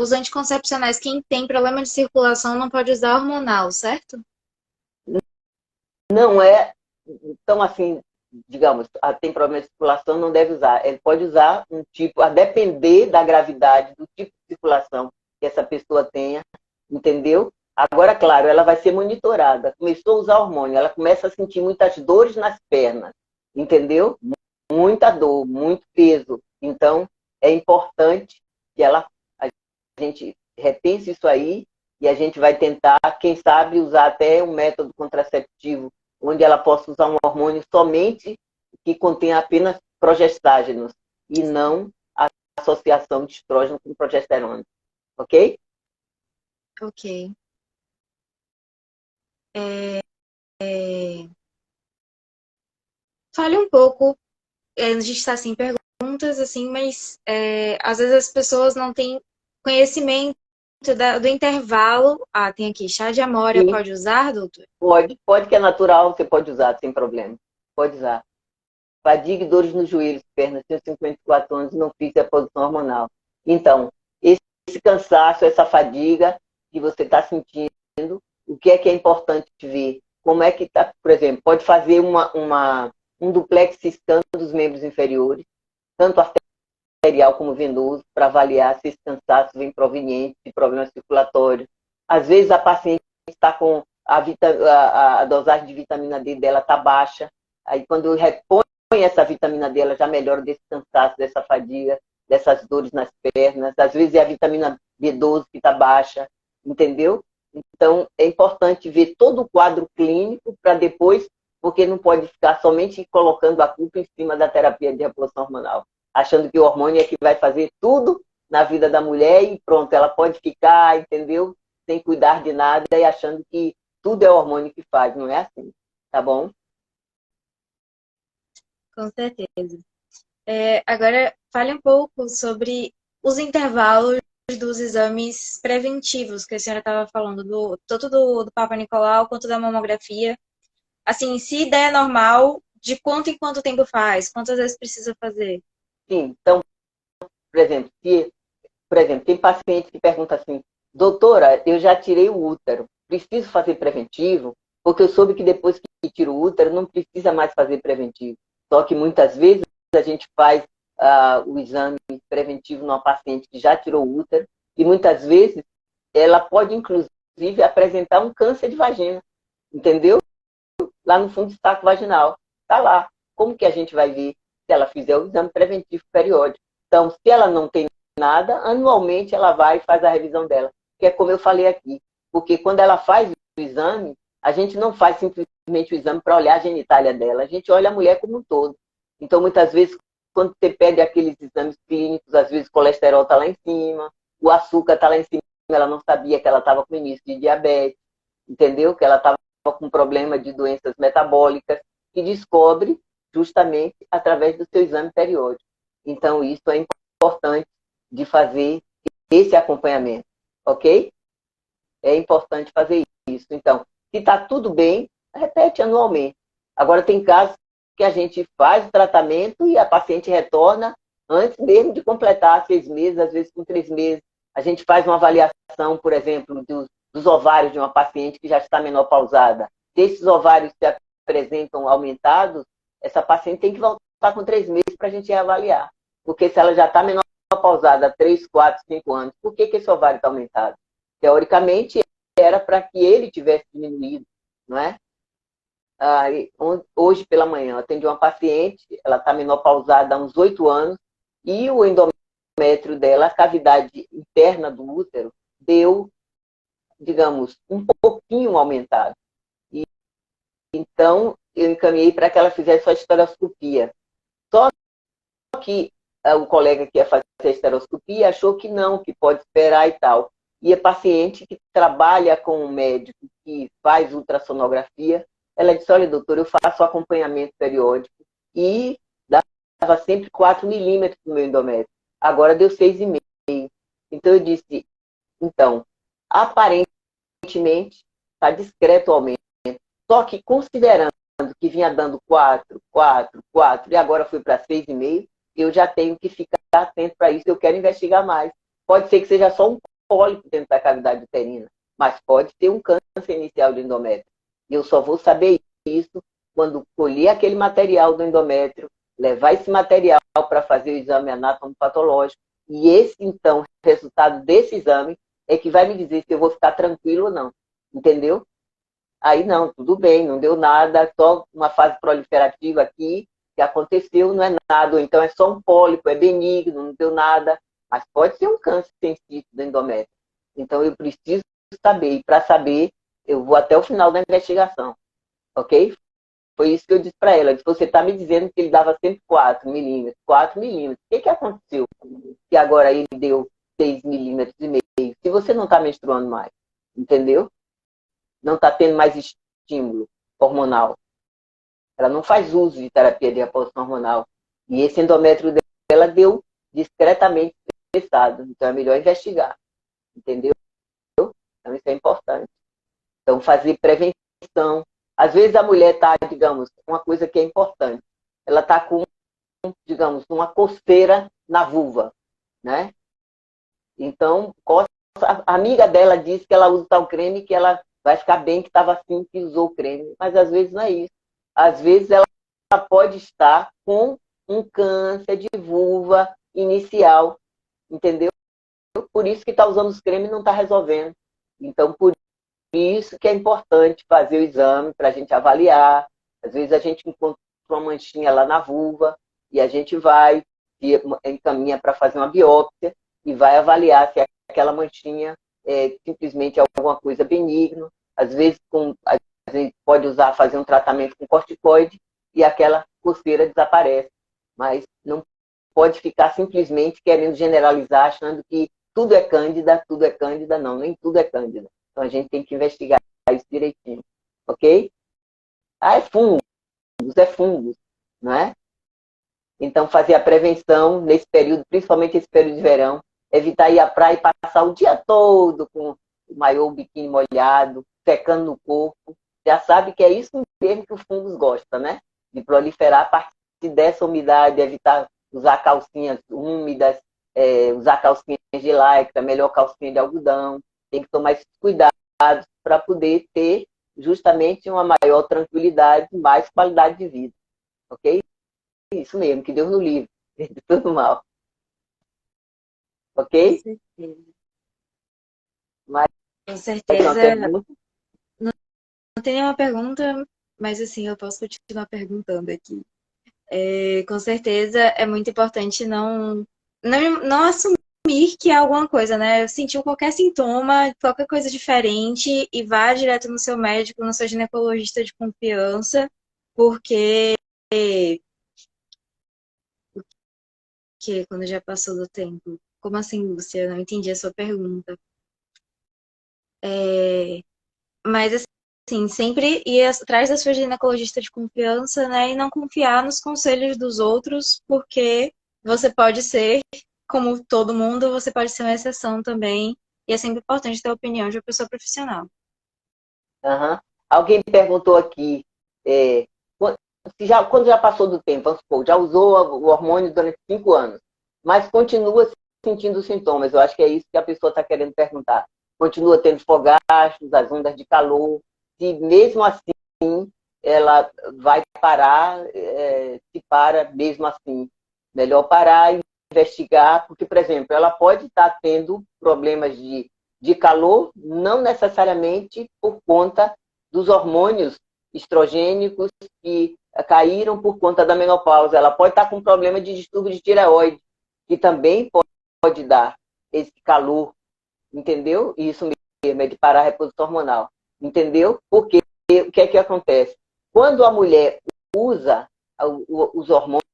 os anticoncepcionais, quem tem problema de circulação não pode usar hormonal, certo? Não é, então assim, digamos, tem problema de circulação, não deve usar. Ele pode usar um tipo, a depender da gravidade, do tipo de circulação que essa pessoa tenha, entendeu? Agora, claro, ela vai ser monitorada. Começou a usar hormônio, ela começa a sentir muitas dores nas pernas, entendeu? Muita dor, muito peso. Então, é importante que a gente repense isso aí e a gente vai tentar, quem sabe, usar até um método contraceptivo onde ela possa usar um hormônio somente que contém apenas progestágenos e não a associação de estrógeno com progesterona. Ok? Ok. É, Fale um pouco, a gente está sem perguntas, assim, mas às vezes as pessoas não têm conhecimento do intervalo. Ah, tem aqui, chá de amora, Sim, pode usar, doutor? pode que é natural, você pode usar sem problema. Pode usar. Fadiga e dores nos joelhos, pernas, tenho 54 anos e não fiz a posição hormonal. Então, esse cansaço, essa fadiga que você está sentindo, o que é importante ver? Como é que está, por exemplo, pode fazer um duplex scan dos membros inferiores, tanto arterial como venoso, para avaliar se esse cansaço vem proveniente de problemas circulatórios. Às vezes a paciente está com a dosagem de vitamina D dela está baixa, aí quando repõe essa vitamina D, ela já melhora desse cansaço, dessa fadiga, dessas dores nas pernas. Às vezes é a vitamina B12 que está baixa, entendeu? Então, é importante ver todo o quadro clínico para depois, porque não pode ficar somente colocando a culpa em cima da terapia de reposição hormonal, achando que o hormônio é que vai fazer tudo na vida da mulher e pronto, ela pode ficar, entendeu? Sem cuidar de nada e achando que tudo é o hormônio que faz. Não é assim, tá bom? Com certeza. Agora, fale um pouco sobre os intervalos dos exames preventivos que a senhora estava falando, tanto do Papa Nicolau quanto da mamografia. Assim, se der normal, de quanto em quanto tempo faz? Quantas vezes precisa fazer? Sim, então, por exemplo, tem paciente que pergunta assim, doutora, eu já tirei o útero, preciso fazer preventivo? Porque eu soube que depois que tira o útero, não precisa mais fazer preventivo. Só que muitas vezes a gente faz o exame preventivo numa paciente que já tirou o útero e muitas vezes ela pode, inclusive, apresentar um câncer de vagina, entendeu? Lá no fundo do saco vaginal. Está lá. Como que a gente vai ver se ela fizer o exame preventivo periódico? Então, se ela não tem nada, anualmente ela vai e faz a revisão dela. Que é como eu falei aqui. Porque quando ela faz o exame, a gente não faz simplesmente o exame para olhar a genitália dela. A gente olha a mulher como um todo. Então, muitas vezes, quando você pede aqueles exames clínicos, às vezes o colesterol está lá em cima, o açúcar está lá em cima, ela não sabia que ela estava com início de diabetes, entendeu? Que ela estava com problema de doenças metabólicas, e descobre justamente através do seu exame periódico. Então, isso é importante de fazer esse acompanhamento, ok? É importante fazer isso. Então, se está tudo bem, repete anualmente. Agora, tem casos que a gente faz o tratamento e a paciente retorna antes mesmo de completar 6 meses, às vezes com 3 meses. A gente faz uma avaliação, por exemplo, dos ovários de uma paciente que já está menopausada. Se esses ovários se apresentam aumentados, essa paciente tem que voltar com 3 meses para a gente reavaliar. Porque se ela já está menopausada há 3, 4, 5 anos, por que esse ovário está aumentado? Teoricamente, era para que ele tivesse diminuído, não é? Hoje pela manhã, eu atendi uma paciente, ela está menopausada há uns 8 anos, e o endométrio dela, a cavidade interna do útero, deu, digamos, um pouquinho aumentado. E, então, eu encaminhei para que ela fizesse a esteroscopia. Só que o colega que ia fazer a esteroscopia achou que não, que pode esperar e tal. E a paciente que trabalha com um médico que faz ultrassonografia, ela disse, olha, doutor, eu faço acompanhamento periódico e dava sempre 4 milímetros no meu endométrio. Agora deu 6,5. Então eu disse, então, aparentemente está discreto o aumento. Só que considerando que vinha dando 4, 4, 4 e agora foi para 6,5, eu já tenho que ficar atento para isso. Eu quero investigar mais. Pode ser que seja só um pólipo dentro da cavidade uterina, mas pode ter um câncer inicial de endométrio. E eu só vou saber isso quando colher aquele material do endométrio, levar esse material para fazer o exame anatomopatológico, e esse, então, resultado desse exame é que vai me dizer se eu vou ficar tranquilo ou não. Entendeu? Aí não, tudo bem, não deu nada, só uma fase proliferativa aqui, que aconteceu, não é nada, ou então é só um pólipo, é benigno, não deu nada, mas pode ser um câncer sensível do endométrio. Então eu preciso saber, e para saber, eu vou até o final da investigação, ok? Foi isso que eu disse para ela. Disse, você está me dizendo que ele dava sempre 4 milímetros. 4 milímetros. O que aconteceu? Que agora ele deu 6 milímetros e meio. Se você não está menstruando mais, entendeu? Não está tendo mais estímulo hormonal. Ela não faz uso de terapia de reposição hormonal. E esse endométrio dela deu discretamente testado. Então é melhor investigar. Entendeu? Então isso é importante. Então fazer prevenção. Às vezes a mulher está, digamos, uma coisa que é importante. Ela está com, digamos, uma coceira na vulva, né? Então, a amiga dela disse que ela usa tal creme que ela vai ficar bem, que estava assim, que usou o creme. Mas às vezes não é isso. Às vezes ela pode estar com um câncer de vulva inicial, entendeu? Por isso que está usando os cremes e não está resolvendo. Então, por isso que é importante fazer o exame para a gente avaliar. Às vezes a gente encontra uma manchinha lá na vulva e a gente vai e encaminha para fazer uma biópsia e vai avaliar se aquela manchinha é simplesmente alguma coisa benigna. Às vezes, a gente pode fazer um tratamento com corticoide e aquela coceira desaparece. Mas não pode ficar simplesmente querendo generalizar, achando que tudo é cândida, não, nem tudo é cândida. Então a gente tem que investigar isso direitinho, ok? Ah, é fungos, não é? Então fazer a prevenção nesse período, principalmente esse período de verão, evitar ir à praia e passar o dia todo com o maiô, o biquíni molhado, secando no corpo. Já sabe que é isso mesmo que o fungos gosta, né? De proliferar a partir dessa umidade, evitar usar calcinhas úmidas, usar calcinhas de lycra, melhor calcinha de algodão. Tem que tomar esses cuidados para poder ter justamente uma maior tranquilidade, mais qualidade de vida. Ok? Isso mesmo, que Deus nos livre de tudo mal. Ok? Com certeza. Mas, Com é uma certeza. pergunta? Não tem nenhuma pergunta, mas assim, eu posso continuar perguntando aqui. Com certeza é muito importante não assumir que é alguma coisa, né? Sentiu qualquer sintoma, qualquer coisa diferente e vá direto no seu médico, no seu ginecologista de confiança, porque quando já passou do tempo. Como assim, Lúcia? Eu não entendi a sua pergunta. Mas assim, sempre ir atrás da sua ginecologista de confiança, né? E não confiar nos conselhos dos outros, porque você pode ser, como todo mundo, você pode ser uma exceção também. E é sempre importante ter a opinião de uma pessoa profissional. Uhum. Alguém perguntou aqui, quando já passou do tempo, vamos supor, já usou o hormônio durante 5 anos, mas continua sentindo sintomas. Eu acho que é isso que a pessoa está querendo perguntar. Continua tendo fogachos, as ondas de calor, se mesmo assim ela vai parar, se para mesmo assim. Melhor parar e investigar, porque, por exemplo, ela pode estar tendo problemas de calor, não necessariamente por conta dos hormônios estrogênicos que caíram por conta da menopausa. Ela pode estar com problema de distúrbio de tireoide, que também pode dar esse calor, entendeu? Isso mesmo, é de parar a reposição hormonal, entendeu? Porque o que é que acontece? Quando a mulher usa os hormônios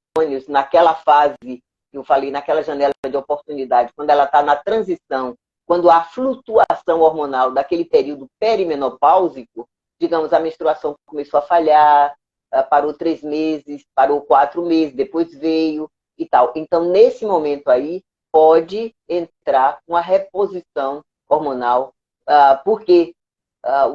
naquela fase, que eu falei, naquela janela de oportunidade, quando ela está na transição, quando há flutuação hormonal daquele período perimenopáusico, digamos, a menstruação começou a falhar, parou 3 meses, parou 4 meses, depois veio e tal. Então, nesse momento aí, pode entrar uma reposição hormonal, porque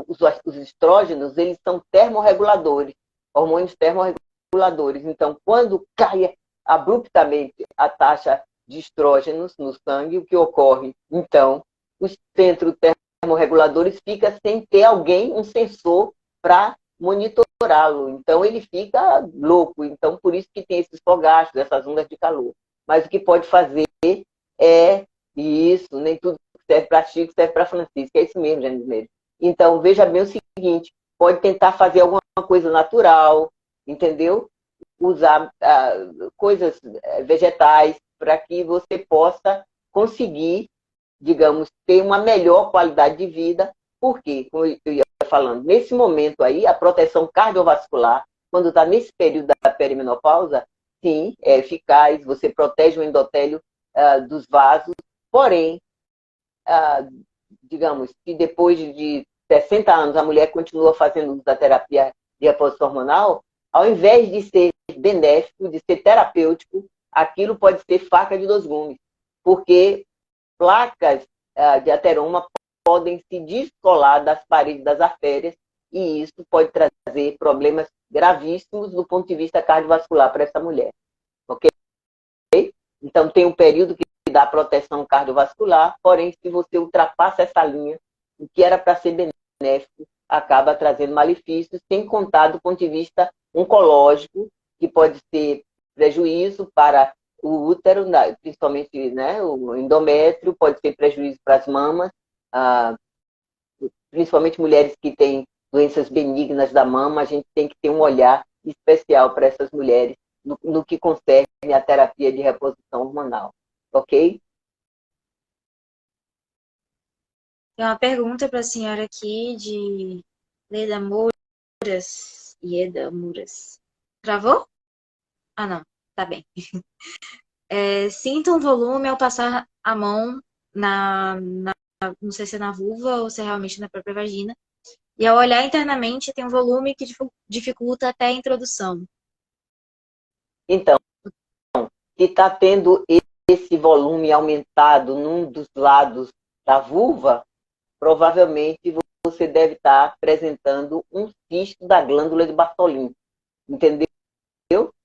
os estrógenos, eles são termorreguladores, hormônios termorreguladores. Então, quando cai abruptamente a taxa de estrógenos no sangue, o que ocorre? Então, os centros termorreguladores ficam sem ter alguém, um sensor, para monitorá-lo. Então, ele fica louco. Então, por isso que tem esses fogachos, essas ondas de calor. Mas o que pode fazer é isso, nem tudo que serve para Chico serve para Francisco. É isso mesmo, Janice. Então, veja bem o seguinte, pode tentar fazer alguma coisa natural, entendeu? Usar coisas vegetais para que você possa conseguir, digamos, ter uma melhor qualidade de vida. Por quê? Como eu ia falando, nesse momento aí, a proteção cardiovascular, quando está nesse período da perimenopausa, sim, é eficaz, você protege o endotélio dos vasos, porém, digamos, que depois de 60 anos a mulher continua fazendo uso da terapia de reposição hormonal, ao invés de ser benéfico, de ser terapêutico, aquilo pode ser faca de dois gumes, porque placas de ateroma podem se descolar das paredes das artérias e isso pode trazer problemas gravíssimos do ponto de vista cardiovascular para essa mulher. Ok? Então, tem um período que dá proteção cardiovascular, porém, se você ultrapassa essa linha, o que era para ser benéfico acaba trazendo malefícios, sem contar do ponto de vista oncológico, que pode ser prejuízo para o útero, principalmente, né, o endométrio, pode ser prejuízo para as mamas, principalmente mulheres que têm doenças benignas da mama, a gente tem que ter um olhar especial para essas mulheres no que concerne a terapia de reposição hormonal. Ok? Tem uma pergunta para a senhora aqui de Leda Muras. Ieda Muras. Travou? Ah, não. Tá bem. Sinta um volume ao passar a mão não sei se é na vulva ou se é realmente na própria vagina. E ao olhar internamente, tem um volume que dificulta até a introdução. Então, se está tendo esse volume aumentado num dos lados da vulva, provavelmente você deve estar apresentando um cisto da glândula de Bartholin. Entendeu?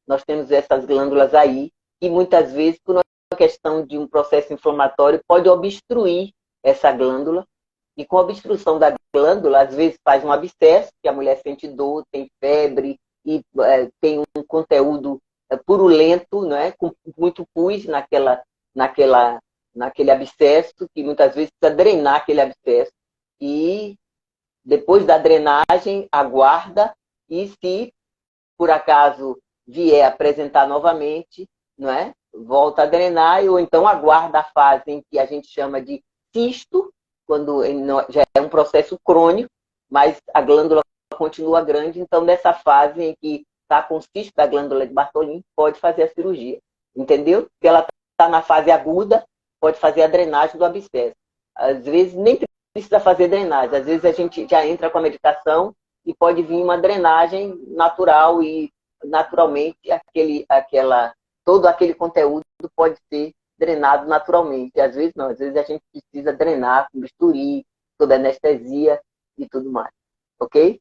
Nós temos essas glândulas aí, que muitas vezes, por uma questão de um processo inflamatório, pode obstruir essa glândula. E com a obstrução da glândula, às vezes faz um abscesso, que a mulher sente dor, tem febre, e tem um conteúdo purulento, né, com muito pus naquele abscesso, que muitas vezes precisa drenar aquele abscesso. E depois da drenagem, aguarda, e se por acaso vier apresentar novamente, não é? Volta a drenar, ou então aguarda a fase em que a gente chama de cisto, quando já é um processo crônico, mas a glândula continua grande, então nessa fase em que está com cisto da glândula de Bartholin, pode fazer a cirurgia, entendeu? Porque ela está na fase aguda, pode fazer a drenagem do abscesso. Às vezes nem precisa fazer drenagem, às vezes a gente já entra com a medicação e pode vir uma drenagem natural e naturalmente todo aquele conteúdo pode ser drenado naturalmente. E às vezes não, às vezes a gente precisa drenar com bisturi, toda anestesia e tudo mais. Ok?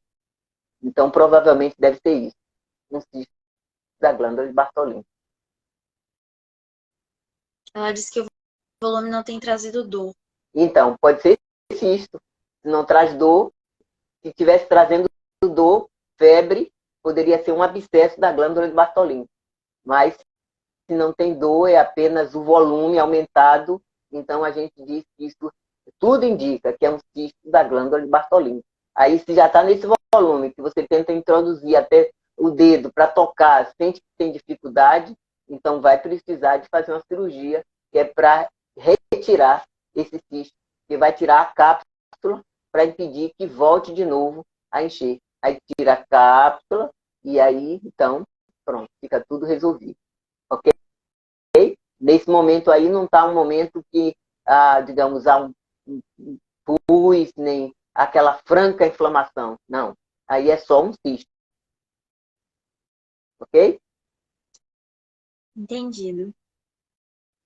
Então, provavelmente deve ser isso. Um cisto da glândula de Bartholin. Ela disse que o volume não tem trazido dor. Então, pode ser cisto. Se não traz dor, se estivesse trazendo dor, febre, poderia ser um abscesso da glândula de Bartholin. Mas, se não tem dor, é apenas o volume aumentado, então a gente diz que isso tudo indica que é um cisto da glândula de Bartholin. Aí, se já está nesse volume, que você tenta introduzir até o dedo para tocar, sente que tem dificuldade, então vai precisar de fazer uma cirurgia, que é para retirar esse cisto, que vai tirar a cápsula para impedir que volte de novo a encher. Aí tira a cápsula e aí, então, pronto, fica tudo resolvido. Ok? Nesse momento aí não está um momento que, digamos, há um pus, nem aquela franca inflamação. Não. Aí é só um cisto. Ok? Entendido.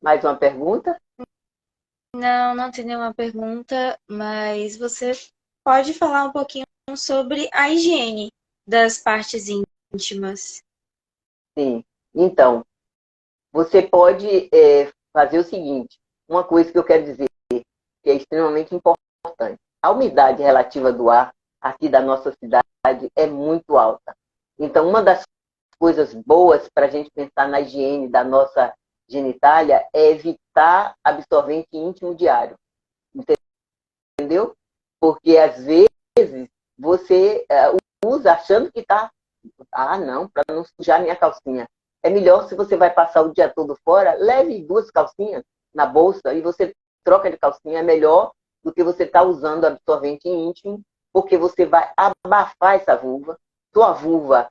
Mais uma pergunta? Não, não tem nenhuma pergunta, mas você pode falar um pouquinho sobre a higiene das partes íntimas. Sim. Então, você pode fazer o seguinte. Uma coisa que eu quero dizer, que é extremamente importante. A umidade relativa do ar aqui da nossa cidade é muito alta. Então, uma das coisas boas para a gente pensar na higiene da nossa genitália é evitar absorvente íntimo diário. Entendeu? Porque, às vezes, você usa achando que está... Ah, não, para não sujar minha calcinha. É melhor, se você vai passar o dia todo fora, leve 2 calcinhas na bolsa e você troca de calcinha. É melhor do que você estar usando absorvente íntimo, porque você vai abafar essa vulva. Sua vulva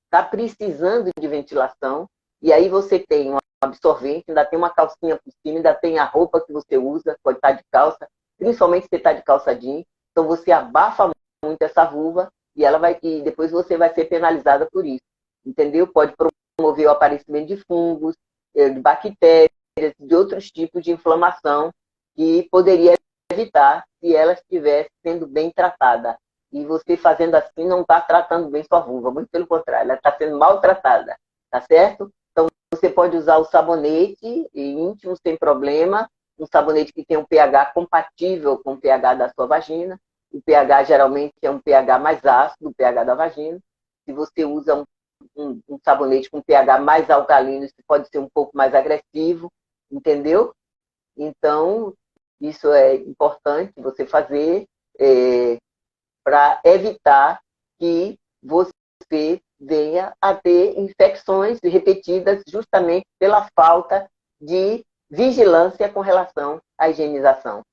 está precisando de ventilação, e aí você tem um absorvente, ainda tem uma calcinha por cima, ainda tem a roupa que você usa, pode estar de calça, principalmente se você está de calça jeans. Então você abafa muito essa vulva e depois você vai ser penalizada por isso. Entendeu? Pode promover o aparecimento de fungos, de bactérias, de outros tipos de inflamação que poderia evitar se ela estivesse sendo bem tratada. E você fazendo assim não está tratando bem sua vulva, muito pelo contrário, ela está sendo maltratada, tá certo? Então você pode usar o sabonete íntimo sem problema, um sabonete que tem um pH compatível com o pH da sua vagina. O pH geralmente é um pH mais ácido, o pH da vagina. Se você usa um sabonete com pH mais alcalino, isso pode ser um pouco mais agressivo, entendeu? Então, isso é importante você fazer para evitar que você venha a ter infecções repetidas justamente pela falta de vigilância com relação à higienização.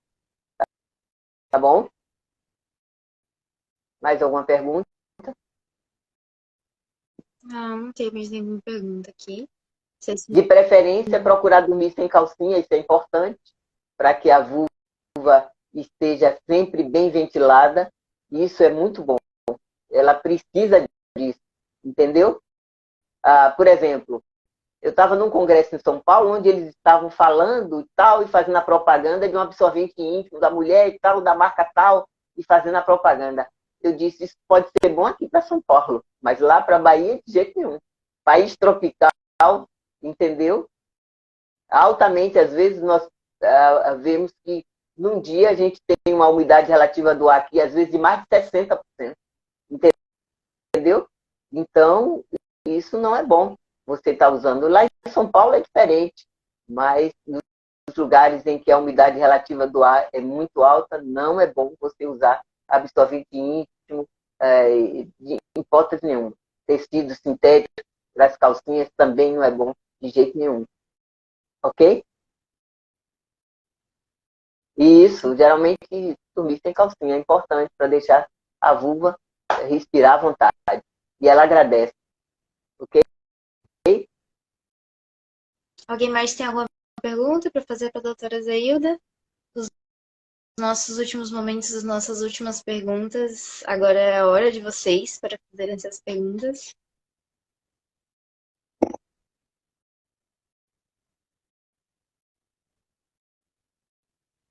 Tá bom? Mais alguma pergunta? Não tem mais nenhuma pergunta aqui. De preferência, procurar dormir sem calcinha, isso é importante, para que a vulva esteja sempre bem ventilada. Isso é muito bom. Ela precisa disso, entendeu? Por exemplo, eu estava num congresso em São Paulo, onde eles estavam falando e tal, e fazendo a propaganda de um absorvente íntimo da mulher e tal, da marca tal, e fazendo a propaganda. Eu disse, isso pode ser bom aqui para São Paulo, mas lá para a Bahia, de jeito nenhum. País tropical, entendeu? Altamente, às vezes, nós vemos que num dia a gente tem uma umidade relativa do ar aqui, às vezes, de mais de 60%. Entendeu? Então, isso não é bom. Você está usando. Lá em São Paulo é diferente, mas nos lugares em que a umidade relativa do ar é muito alta, não é bom você usar absorvente íntimo, de hipótese nenhuma. Tecido sintético para as calcinhas também não é bom de jeito nenhum. Ok? E isso, geralmente, dormir sem calcinha é importante para deixar a vulva respirar à vontade. E ela agradece. Ok? Alguém mais tem alguma pergunta para fazer para a doutora Zeilda? Os nossos últimos momentos, as nossas últimas perguntas. Agora é a hora de vocês para fazerem essas perguntas.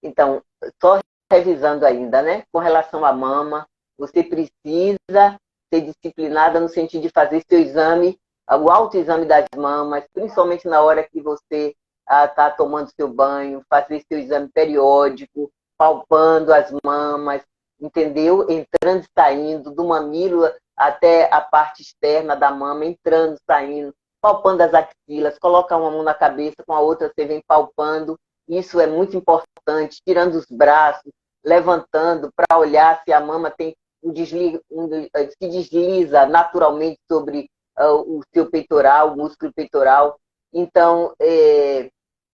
Então, só revisando ainda, né? Com relação à mama, você precisa ser disciplinada no sentido de fazer seu exame, o autoexame das mamas, principalmente na hora que você está tomando seu banho, fazer seu exame periódico, palpando as mamas, entendeu? Entrando e saindo, do mamilo até a parte externa da mama, entrando, saindo, palpando as axilas, coloca uma mão na cabeça, com a outra você vem palpando. Isso é muito importante, tirando os braços, levantando para olhar se a mama tem se desliza naturalmente sobre o seu peitoral, o músculo peitoral. Então,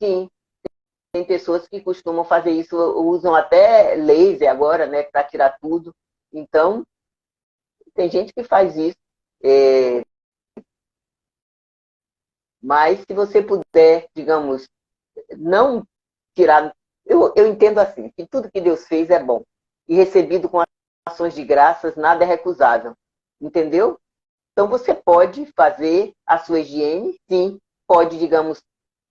sim, tem pessoas que costumam fazer isso, usam até laser agora, né, para tirar tudo. Então, tem gente que faz isso. Mas se você puder, digamos, não tirar... Eu entendo assim, que tudo que Deus fez é bom. E recebido com ações de graças, nada é recusável. Entendeu? Então você pode fazer a sua higiene, sim. Pode, digamos,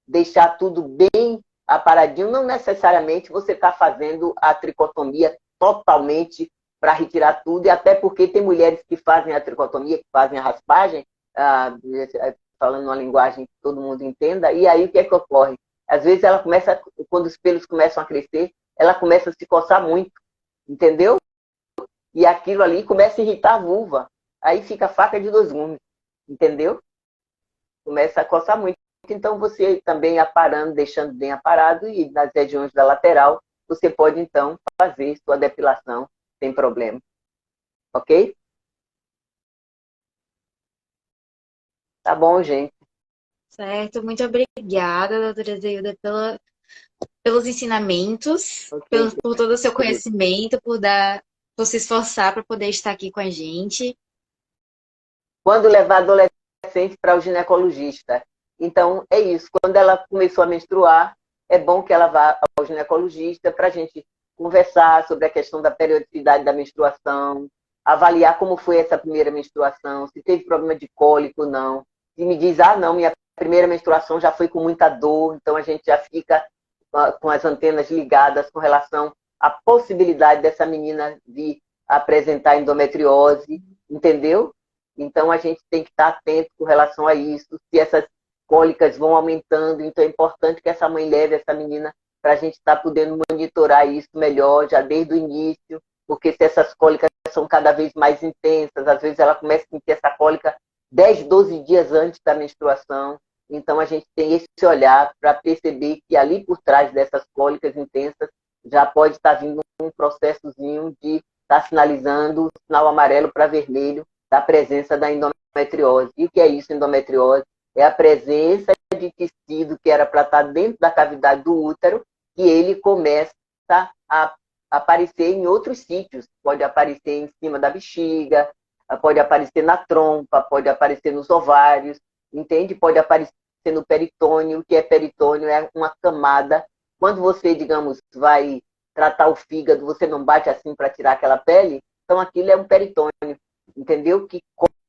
deixar tudo bem aparadinho. Não necessariamente você está fazendo a tricotomia totalmente para retirar tudo. E até porque tem mulheres que fazem a tricotomia, que fazem a raspagem, falando uma linguagem que todo mundo entenda. E aí o que é que ocorre? Às vezes ela começa, quando os pelos começam a crescer, ela começa a se coçar muito, entendeu? e aquilo ali começa a irritar a vulva. Aí fica a faca de dois gumes, entendeu? Começa a coçar muito. Então, você também aparando, deixando bem aparado, e nas regiões da lateral, você pode, então, fazer sua depilação sem problema. Ok? Tá bom, gente. Certo, muito obrigada, doutora Zeilda, pelos ensinamentos, Ok. por todo o seu conhecimento, por se esforçar para poder estar aqui com a gente. Quando levar adolescente para o ginecologista? Então, é isso. Quando ela começou a menstruar, é bom que ela vá ao ginecologista para a gente conversar sobre a questão da periodicidade da menstruação, avaliar como foi essa primeira menstruação, se teve problema de cólico ou não. Se me diz, não, minha primeira menstruação já foi com muita dor, então a gente já fica com as antenas ligadas com relação à possibilidade dessa menina vir apresentar endometriose, entendeu? Então, a gente tem que estar atento com relação a isso. Se essas cólicas vão aumentando, então é importante que essa mãe leve essa menina para a gente estar podendo monitorar isso melhor, já desde o início, porque se essas cólicas são cada vez mais intensas, às vezes ela começa a sentir essa cólica 10, 12 dias antes da menstruação. Então, a gente tem esse olhar para perceber que ali por trás dessas cólicas intensas já pode estar vindo um processozinho de estar sinalizando o sinal amarelo para vermelho da presença da endometriose. E o que é isso, endometriose? É a presença de tecido que era para estar dentro da cavidade do útero, que ele começa a aparecer em outros sítios. Pode aparecer em cima da bexiga, pode aparecer na trompa, pode aparecer nos ovários, entende? Pode aparecer no peritônio. O que é peritônio? É uma camada. Quando você, digamos, vai tratar o fígado, você não bate assim para tirar aquela pele, então aquilo é um peritônio, entendeu? Que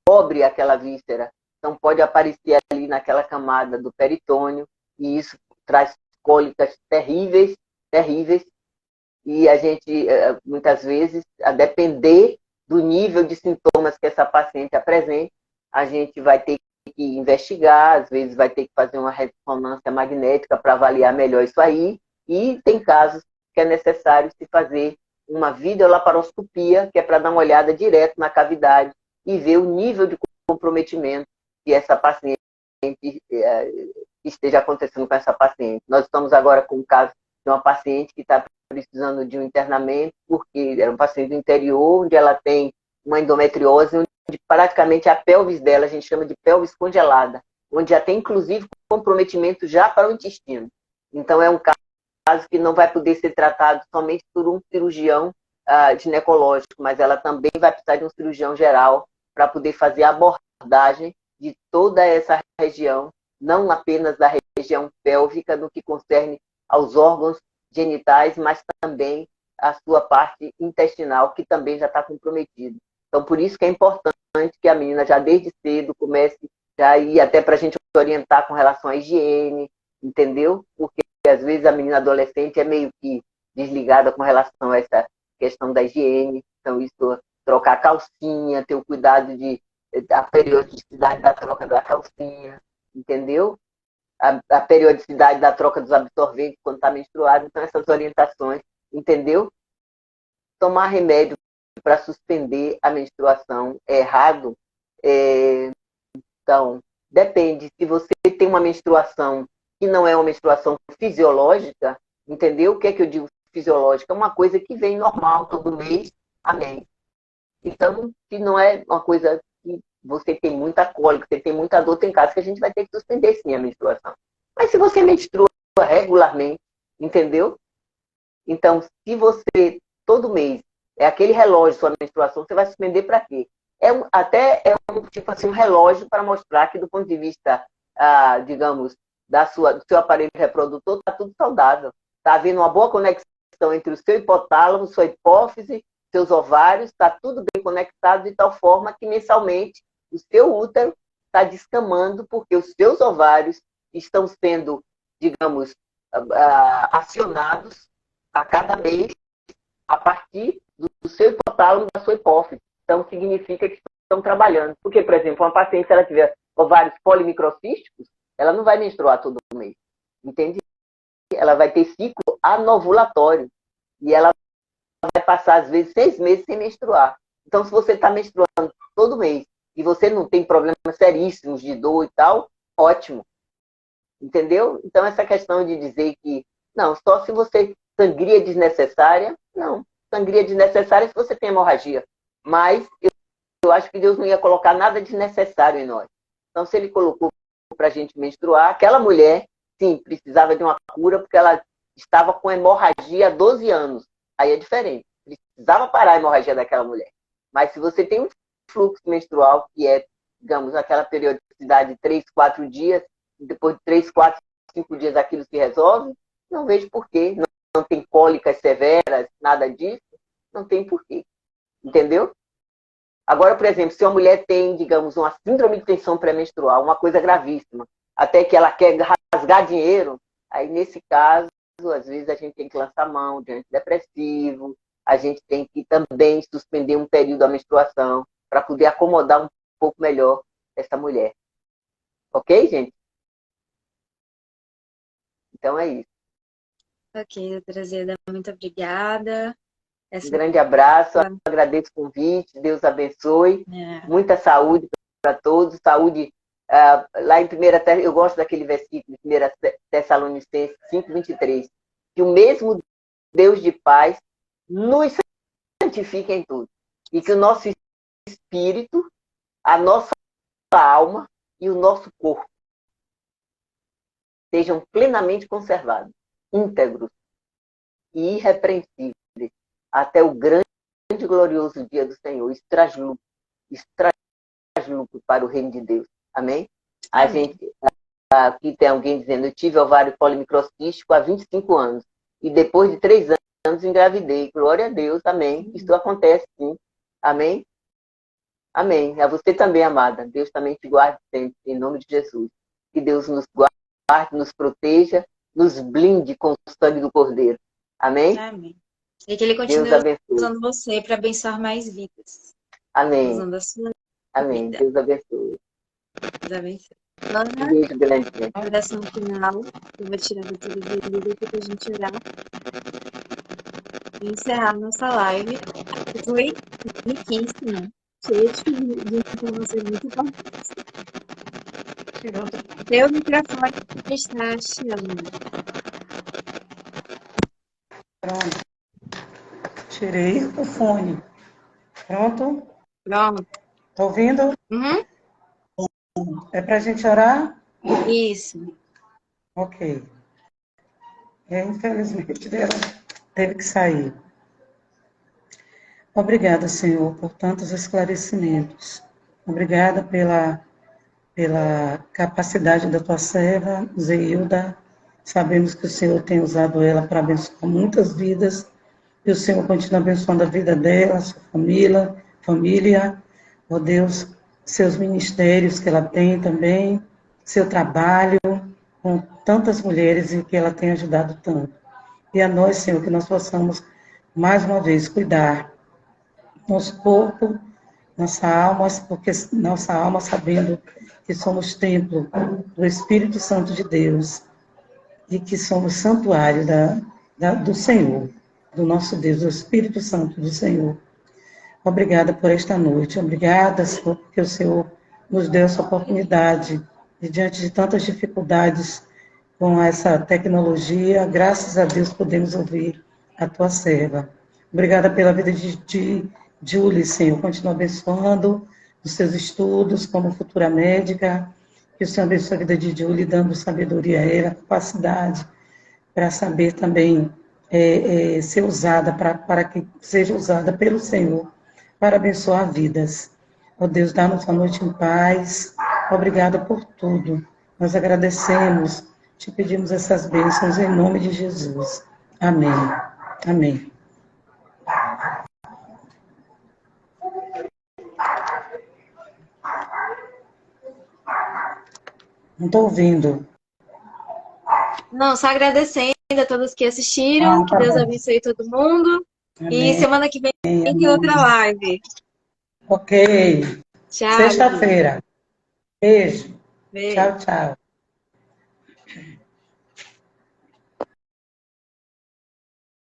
cobre aquela víscera. Então pode aparecer ali naquela camada do peritônio, e isso traz cólicas terríveis, terríveis, e a gente, muitas vezes, a depender do nível de sintomas que essa paciente apresente, a gente vai ter que investigar, às vezes vai ter que fazer uma ressonância magnética para avaliar melhor isso aí, e tem casos que é necessário se fazer uma videolaparoscopia, que é para dar uma olhada direto na cavidade e ver o nível de comprometimento que essa paciente esteja acontecendo com essa paciente. Nós estamos agora com o caso de uma paciente que está precisando de um internamento, porque era um paciente do interior, onde ela tem uma endometriose, onde praticamente a pelvis dela, a gente chama de pelvis congelada, onde já tem, inclusive, comprometimento já para o intestino. Então, é um caso que não vai poder ser tratado somente por um cirurgião ginecológico, mas ela também vai precisar de um cirurgião geral para poder fazer a abordagem de toda essa região, não apenas da região pélvica, no que concerne aos órgãos genitais, mas também a sua parte intestinal, que também já está comprometida. Então, por isso que é importante que a menina já desde cedo comece já ir até para a gente orientar com relação à higiene, entendeu? Porque às vezes a menina adolescente é meio que desligada com relação a essa questão da higiene. Então, isso, trocar a calcinha, ter o cuidado da periodicidade da troca da calcinha, entendeu? A periodicidade da troca dos absorventes quando está menstruado. Então, essas orientações, entendeu? Tomar remédio para suspender a menstruação é errado? Então, depende. Se você tem uma menstruação que não é uma menstruação fisiológica, entendeu? O que é que eu digo fisiológica? É uma coisa que vem normal todo mês, amém. Então, se não é uma coisa que você tem muita cólica, você tem muita dor, tem casos que a gente vai ter que suspender sim a menstruação. Mas se você menstrua regularmente, entendeu? Então, se você, todo mês, é aquele relógio, sua menstruação, você vai suspender para quê? Até é tipo assim, um relógio para mostrar que do ponto de vista, digamos, do seu aparelho reprodutor, está tudo saudável. Está havendo uma boa conexão entre o seu hipotálamo, sua hipófise, seus ovários, está tudo bem conectado de tal forma que mensalmente o seu útero está descamando porque os seus ovários estão sendo, digamos, acionados a cada mês a partir do seu hipotálamo, da sua hipófise. Então, significa que estão trabalhando. Porque, por exemplo, uma paciente, se ela tiver ovários polimicrocísticos, ela não vai menstruar todo mês. Entende? Ela vai ter ciclo anovulatório. E ela vai passar, às vezes, 6 meses sem menstruar. Então, se você está menstruando todo mês e você não tem problemas seríssimos de dor e tal, ótimo. Entendeu? Então, essa questão de dizer que, não, só se você sangria desnecessária, não. Sangria desnecessária se você tem hemorragia. Mas eu acho que Deus não ia colocar nada desnecessário em nós. Então, se ele colocou para a gente menstruar, aquela mulher, sim, precisava de uma cura porque ela estava com hemorragia há 12 anos. Aí é diferente. Precisava parar a hemorragia daquela mulher. Mas se você tem um fluxo menstrual, que é, digamos, aquela periodicidade de 3, 4 dias, depois de 3, 4, 5 dias aquilo se resolve, não vejo porquê. Não tem cólicas severas, nada disso, não tem porquê. Entendeu? Agora, por exemplo, se uma mulher tem, digamos, uma síndrome de tensão pré-menstrual, uma coisa gravíssima, até que ela quer rasgar dinheiro, aí nesse caso, às vezes a gente tem que lançar mão de antidepressivo, a gente tem que também suspender um período da menstruação para poder acomodar um pouco melhor essa mulher. Ok, gente? Então é isso. Ok, doutora Zeda, muito obrigada. Um grande abraço, agradeço o convite, Deus abençoe. Muita saúde para todos, saúde. Lá em 1 eu gosto daquele versículo de 1 Tessalonicenses 5:23, que o mesmo Deus de paz nos santifique em tudo. E que o nosso espírito, a nossa alma e o nosso corpo sejam plenamente conservados, íntegros e irrepreensíveis até o grande e glorioso dia do Senhor. Isso traz lucro para o reino de Deus. Amém? A gente, aqui tem alguém dizendo, eu tive ovário polimicrocístico há 25 anos e depois de 3 anos engravidei. Glória a Deus. Amém. Isso acontece sim. Amém? Amém. A você também, amada. Deus também te guarde sempre, em nome de Jesus. Que Deus nos guarde, nos proteja, nos blinde com o sangue do Cordeiro. Amém? Amém. E que ele continue usando você para abençoar mais vidas. Amém. Usando a sua Amém. vida. Deus abençoe. Deus abençoe. Um Ana, beijo grande. oração final. Eu vou tirar você do vídeo aqui para a gente orar e encerrar nossa live. Foi riquíssima. Cheia de informações muito importantes. Seu microfone está chiando. Pronto. Tirei o fone. Pronto? Pronto. Tá ouvindo? Uhum. É pra gente orar? Isso. Ok. Infelizmente, ela teve que sair. Obrigada, Senhor, por tantos esclarecimentos. Obrigada pela capacidade da tua serva, Zeilda. Sabemos que o Senhor tem usado ela para abençoar muitas vidas. E o Senhor continua abençoando a vida dela, sua família. Ó Deus, seus ministérios que ela tem também, seu trabalho com tantas mulheres e que ela tem ajudado tanto. E a nós, Senhor, que nós possamos, mais uma vez, cuidar nosso corpo, nossa alma, porque nossa alma sabendo que somos templo do Espírito Santo de Deus e que somos santuário do Senhor, do nosso Deus, do Espírito Santo do Senhor. Obrigada por esta noite, obrigada, Senhor, porque o Senhor nos deu essa oportunidade e diante de tantas dificuldades com essa tecnologia, graças a Deus podemos ouvir a tua serva. Obrigada pela vida de Julie, Senhor, continua abençoando os seus estudos como futura médica, que o Senhor abençoe a vida de Julie, dando sabedoria a ela, capacidade para saber também ser usada, para que seja usada pelo Senhor, para abençoar vidas. Ó Deus, dá-nos a noite em paz. Obrigada por tudo. Nós agradecemos, te pedimos essas bênçãos em nome de Jesus. Amém. Amém. Não estou ouvindo. Não, só agradecendo a todos que assistiram, que Deus abençoe todo mundo. Amém. E semana que vem tem outra live. Ok. Tchau. Sexta-feira. Beijo. Beijo. Tchau, tchau.